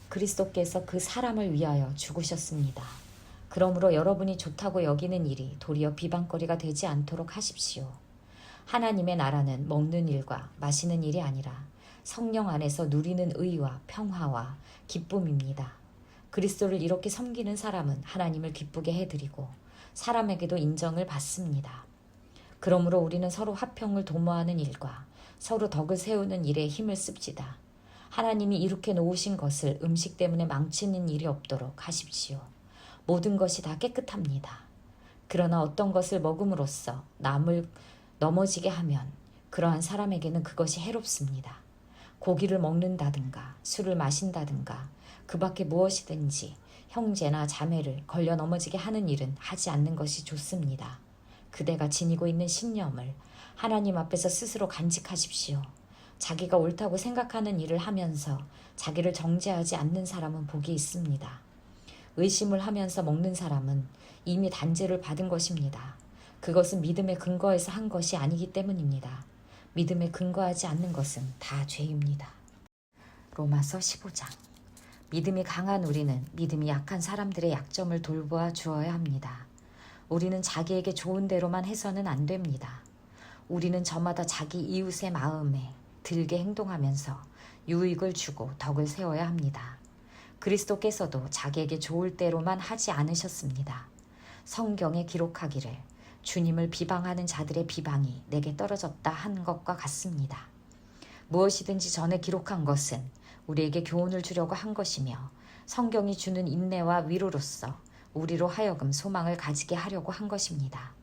그리스도께서 그 사람을 위하여 죽으셨습니다. 그러므로 여러분이 좋다고 여기는 일이 도리어 비방거리가 되지 않도록 하십시오. 하나님의 나라는 먹는 일과 마시는 일이 아니라 성령 안에서 누리는 의와 평화와 기쁨입니다. 그리스도를 이렇게 섬기는 사람은 하나님을 기쁘게 해드리고 사람에게도 인정을 받습니다. 그러므로 우리는 서로 화평을 도모하는 일과 서로 덕을 세우는 일에 힘을 씁시다. 하나님이 이렇게 놓으신 것을 음식 때문에 망치는 일이 없도록 하십시오. 모든 것이 다 깨끗합니다. 그러나 어떤 것을 먹음으로써 남을 넘어지게 하면 그러한 사람에게는 그것이 해롭습니다. 고기를 먹는다든가 술을 마신다든가 그 밖에 무엇이든지 형제나 자매를 걸려 넘어지게 하는 일은 하지 않는 것이 좋습니다. 그대가 지니고 있는 신념을 하나님 앞에서 스스로 간직하십시오. 자기가 옳다고 생각하는 일을 하면서 자기를 정죄하지 않는 사람은 복이 있습니다. 의심을 하면서 먹는 사람은 이미 단죄를 받은 것입니다. 그것은 믿음의 근거에서 한 것이 아니기 때문입니다. 믿음에 근거하지 않는 것은 다 죄입니다. 로마서 15장. 믿음이 강한 우리는 믿음이 약한 사람들의 약점을 돌보아 주어야 합니다. 우리는 자기에게 좋은 대로만 해서는 안 됩니다. 우리는 저마다 자기 이웃의 마음에 들게 행동하면서 유익을 주고 덕을 세워야 합니다. 그리스도께서도 자기에게 좋을 대로만 하지 않으셨습니다. 성경에 기록하기를 주님을 비방하는 자들의 비방이 내게 떨어졌다 한 것과 같습니다. 무엇이든지 전에 기록한 것은 우리에게 교훈을 주려고 한 것이며 성경이 주는 인내와 위로로서 우리로 하여금 소망을 가지게 하려고 한 것입니다.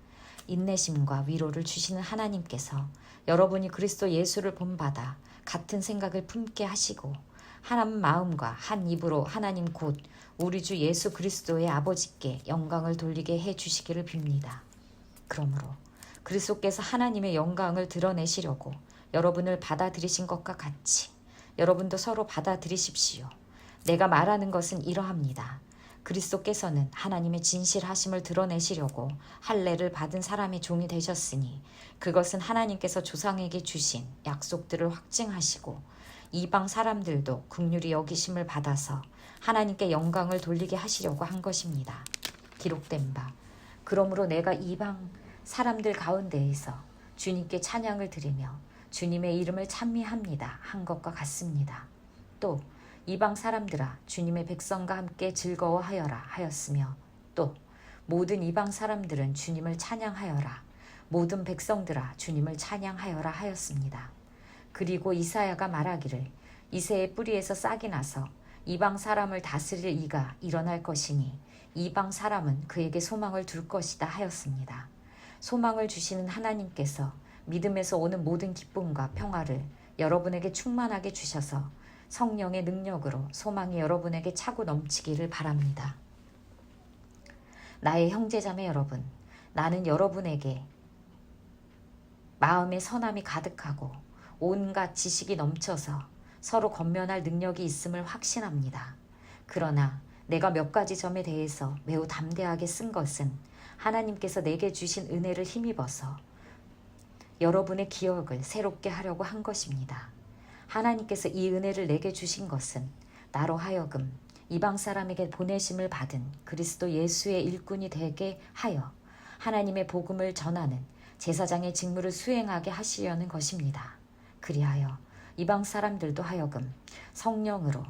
인내심과 위로를 주시는 하나님께서 여러분이 그리스도 예수를 본받아 같은 생각을 품게 하시고 한 마음과 한 입으로 하나님 곧 우리 주 예수 그리스도의 아버지께 영광을 돌리게 해 주시기를 빕니다. 그러므로 그리스도께서 하나님의 영광을 드러내시려고 여러분을 받아들이신 것과 같이 여러분도 서로 받아들이십시오. 내가 말하는 것은 이러합니다. 그리스도께서는 하나님의 진실하심을 드러내시려고 할례를 받은 사람의 종이 되셨으니 그것은 하나님께서 조상에게 주신 약속들을 확증하시고 이방 사람들도 긍휼히 여기심을 받아서 하나님께 영광을 돌리게 하시려고 한 것입니다. 기록된 바 그러므로 내가 이방 사람들 가운데에서 주님께 찬양을 드리며 주님의 이름을 찬미합니다 한 것과 같습니다. 또 이방 사람들아 주님의 백성과 함께 즐거워하여라 하였으며 또 모든 이방 사람들은 주님을 찬양하여라 모든 백성들아 주님을 찬양하여라 하였습니다. 그리고 이사야가 말하기를 이새의 뿌리에서 싹이 나서 이방 사람을 다스릴 이가 일어날 것이니 이방 사람은 그에게 소망을 둘 것이다 하였습니다. 소망을 주시는 하나님께서 믿음에서 오는 모든 기쁨과 평화를 여러분에게 충만하게 주셔서 성령의 능력으로 소망이 여러분에게 차고 넘치기를 바랍니다. 나의 형제자매 여러분, 나는 여러분에게 마음의 선함이 가득하고 온갖 지식이 넘쳐서 서로 권면할 능력이 있음을 확신합니다. 그러나 내가 몇 가지 점에 대해서 매우 담대하게 쓴 것은 하나님께서 내게 주신 은혜를 힘입어서 여러분의 기억을 새롭게 하려고 한 것입니다. 하나님께서 이 은혜를 내게 주신 것은 나로 하여금 이방 사람에게 보내심을 받은 그리스도 예수의 일꾼이 되게 하여 하나님의 복음을 전하는 제사장의 직무를 수행하게 하시려는 것입니다. 그리하여 이방 사람들도 하여금 성령으로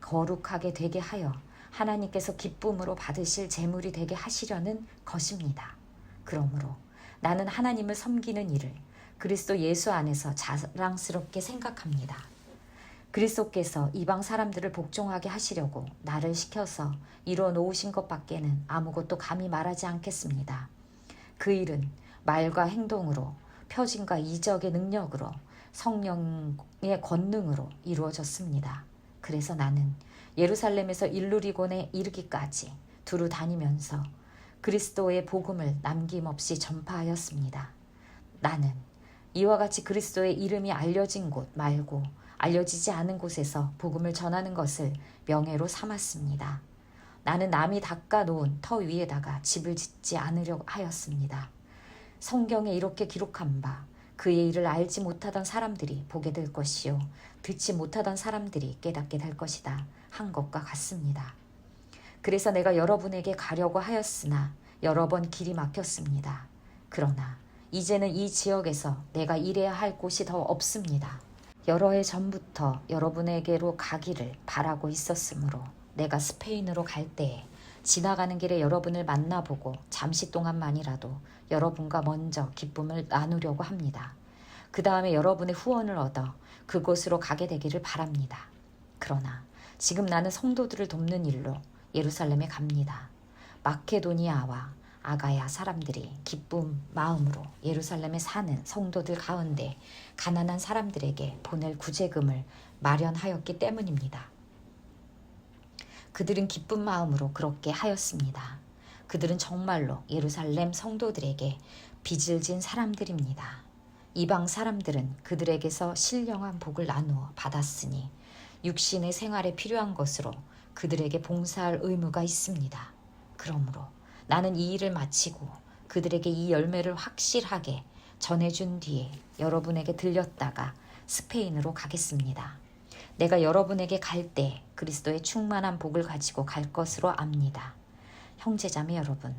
거룩하게 되게 하여 하나님께서 기쁨으로 받으실 제물이 되게 하시려는 것입니다. 그러므로 나는 하나님을 섬기는 일을 그리스도 예수 안에서 자랑스럽게 생각합니다. 그리스도께서 이방 사람들을 복종하게 하시려고 나를 시켜서 이루어 놓으신 것밖에는 아무것도 감히 말하지 않겠습니다. 그 일은 말과 행동으로 표징과 이적의 능력으로 성령의 권능으로 이루어졌습니다. 그래서 나는 예루살렘에서 일루리곤에 이르기까지 두루 다니면서 그리스도의 복음을 남김없이 전파하였습니다. 나는 이와 같이 그리스도의 이름이 알려진 곳 말고 알려지지 않은 곳에서 복음을 전하는 것을 명예로 삼았습니다. 나는 남이 닦아 놓은 터 위에다가 집을 짓지 않으려 하였습니다. 성경에 이렇게 기록한 바 그의 일을 알지 못하던 사람들이 보게 될 것이요 듣지 못하던 사람들이 깨닫게 될 것이다 한 것과 같습니다. 그래서 내가 여러분에게 가려고 하였으나 여러 번 길이 막혔습니다. 그러나 이제는 이 지역에서 내가 일해야 할 곳이 더 없습니다. 여러 해 전부터 여러분에게로 가기를 바라고 있었으므로 내가 스페인으로 갈 때에 지나가는 길에 여러분을 만나보고 잠시 동안만이라도 여러분과 먼저 기쁨을 나누려고 합니다. 그 다음에 여러분의 후원을 얻어 그곳으로 가게 되기를 바랍니다. 그러나 지금 나는 성도들을 돕는 일로 예루살렘에 갑니다. 마케도니아와 아가야 사람들이 기쁨 마음으로 예루살렘에 사는 성도들 가운데 가난한 사람들에게 보낼 구제금을 마련하였기 때문입니다. 그들은 기쁜 마음으로 그렇게 하였습니다. 그들은 정말로 예루살렘 성도들에게 빚을 진 사람들입니다. 이방 사람들은 그들에게서 신령한 복을 나누어 받았으니 육신의 생활에 필요한 것으로 그들에게 봉사할 의무가 있습니다. 그러므로 나는 이 일을 마치고 그들에게 이 열매를 확실하게 전해준 뒤에 여러분에게 들렸다가 스페인으로 가겠습니다. 내가 여러분에게 갈 때 그리스도의 충만한 복을 가지고 갈 것으로 압니다. 형제자매 여러분,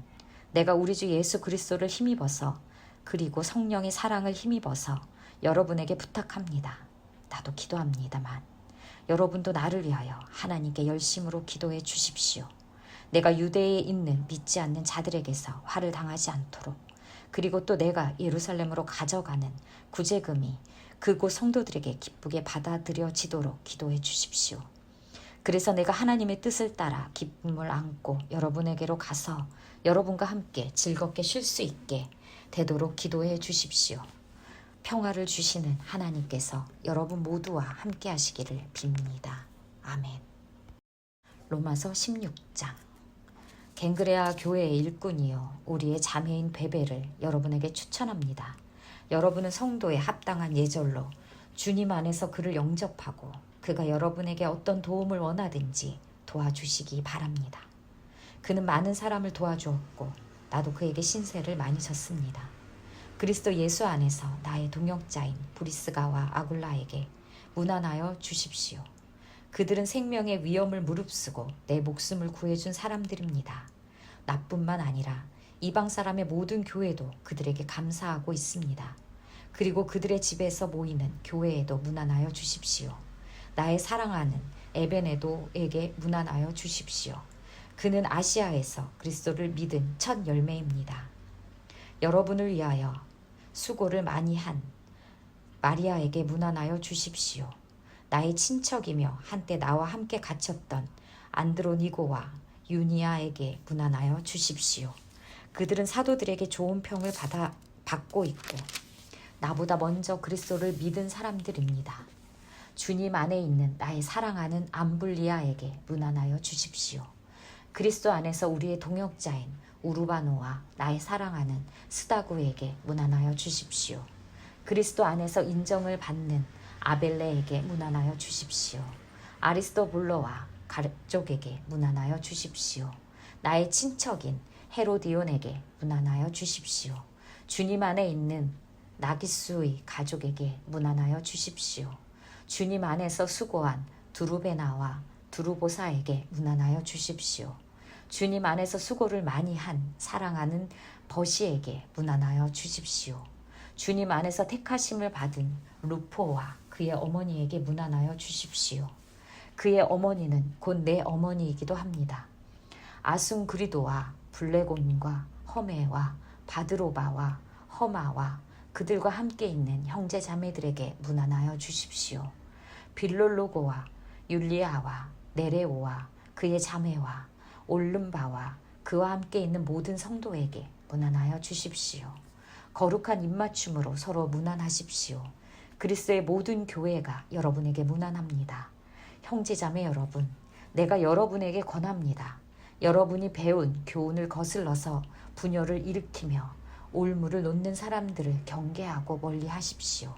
내가 우리 주 예수 그리스도를 힘입어서 그리고 성령의 사랑을 힘입어서 여러분에게 부탁합니다. 나도 기도합니다만 여러분도 나를 위하여 하나님께 열심으로 기도해 주십시오. 내가 유대에 있는 믿지 않는 자들에게서 화를 당하지 않도록 그리고 또 내가 예루살렘으로 가져가는 구제금이 그곳 성도들에게 기쁘게 받아들여지도록 기도해 주십시오. 그래서 내가 하나님의 뜻을 따라 기쁨을 안고 여러분에게로 가서 여러분과 함께 즐겁게 쉴 수 있게 되도록 기도해 주십시오. 평화를 주시는 하나님께서 여러분 모두와 함께 하시기를 빕니다. 아멘. 로마서 16장. 갱그레아 교회의 일꾼이요 우리의 자매인 베베를 여러분에게 추천합니다. 여러분은 성도에 합당한 예절로 주님 안에서 그를 영접하고 그가 여러분에게 어떤 도움을 원하든지 도와주시기 바랍니다. 그는 많은 사람을 도와주었고 나도 그에게 신세를 많이 졌습니다. 그리스도 예수 안에서 나의 동역자인 브리스가와 아굴라에게 문안하여 주십시오. 그들은 생명의 위험을 무릅쓰고 내 목숨을 구해준 사람들입니다. 나뿐만 아니라 이방 사람의 모든 교회도 그들에게 감사하고 있습니다. 그리고 그들의 집에서 모이는 교회에도 문안하여 주십시오. 나의 사랑하는 에베네도에게 문안하여 주십시오. 그는 아시아에서 그리스도를 믿은 첫 열매입니다. 여러분을 위하여 수고를 많이 한 마리아에게 문안하여 주십시오. 나의 친척이며 한때 나와 함께 갇혔던 안드로니고와 유니아에게 문안하여 주십시오. 그들은 사도들에게 좋은 평을 받고 있고 나보다 먼저 그리스도를 믿은 사람들입니다. 주님 안에 있는 나의 사랑하는 암블리아에게 문안하여 주십시오. 그리스도 안에서 우리의 동역자인 우르바노와 나의 사랑하는 스다구에게 문안하여 주십시오. 그리스도 안에서 인정을 받는 아벨레에게 문안하여 주십시오. 아리스토블로와 가족에게 문안하여 주십시오. 나의 친척인 헤로디온에게 문안하여 주십시오. 주님 안에 있는 나기수의 가족에게 문안하여 주십시오. 주님 안에서 수고한 두루베나와 두루보사에게 문안하여 주십시오. 주님 안에서 수고를 많이 한 사랑하는 버시에게 문안하여 주십시오. 주님 안에서 택하심을 받은 루포와 그의 어머니에게 문안하여 주십시오. 그의 어머니는 곧 내 어머니이기도 합니다. 아순그리도와 블레곤과 허메와 바드로바와 허마와 그들과 함께 있는 형제 자매들에게 문안하여 주십시오. 빌롤로고와 율리아와 네레오와 그의 자매와 올름바와 그와 함께 있는 모든 성도에게 문안하여 주십시오. 거룩한 입맞춤으로 서로 문안하십시오. 그리스도의 모든 교회가 여러분에게 문안합니다. 형제자매 여러분, 내가 여러분에게 권합니다. 여러분이 배운 교훈을 거슬러서 분열을 일으키며 올무를 놓는 사람들을 경계하고 멀리 하십시오.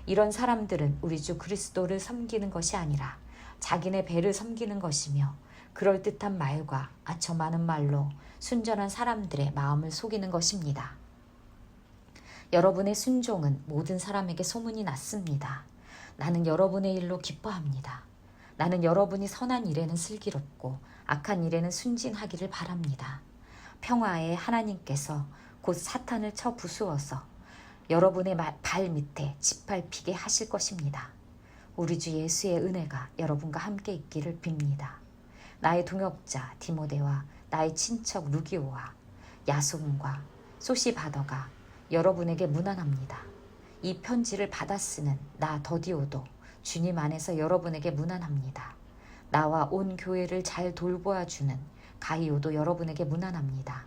이런 사람들은 우리 주 그리스도를 섬기는 것이 아니라 자기네 배를 섬기는 것이며 그럴듯한 말과 아첨 많은 말로 순전한 사람들의 마음을 속이는 것입니다. 여러분의 순종은 모든 사람에게 소문이 났습니다. 나는 여러분의 일로 기뻐합니다. 나는 여러분이 선한 일에는 슬기롭고 악한 일에는 순진하기를 바랍니다. 평화의 하나님께서 곧 사탄을 쳐 부수어서 여러분의 발 밑에 짓밟히게 하실 것입니다. 우리 주 예수의 은혜가 여러분과 함께 있기를 빕니다. 나의 동역자 디모데와 나의 친척 루기오와 야손과 소시바더가 여러분에게 문안합니다. 이 편지를 받아 쓰는 나 더디오도 주님 안에서 여러분에게 문안합니다. 나와 온 교회를 잘 돌보아 주는 가이오도 여러분에게 문안합니다.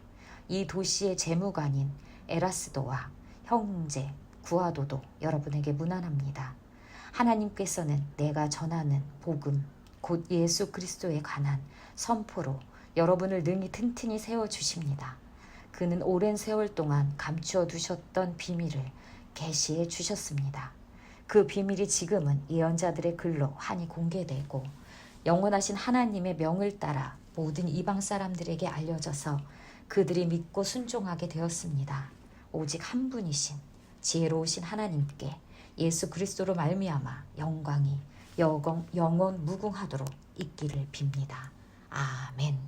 이 도시의 재무관인 에라스도와 형제 구아도도 여러분에게 문안합니다. 하나님께서는 내가 전하는 복음 곧 예수 그리스도에 관한 선포로 여러분을 능히 튼튼히 세워주십니다. 그는 오랜 세월 동안 감추어 두셨던 비밀을 계시해 주셨습니다. 그 비밀이 지금은 예언자들의 글로 환히 공개되고 영원하신 하나님의 명을 따라 모든 이방 사람들에게 알려져서 그들이 믿고 순종하게 되었습니다. 오직 한 분이신 지혜로우신 하나님께 예수 그리스도로 말미암아 영광이 영원 무궁하도록 있기를 빕니다. 아멘.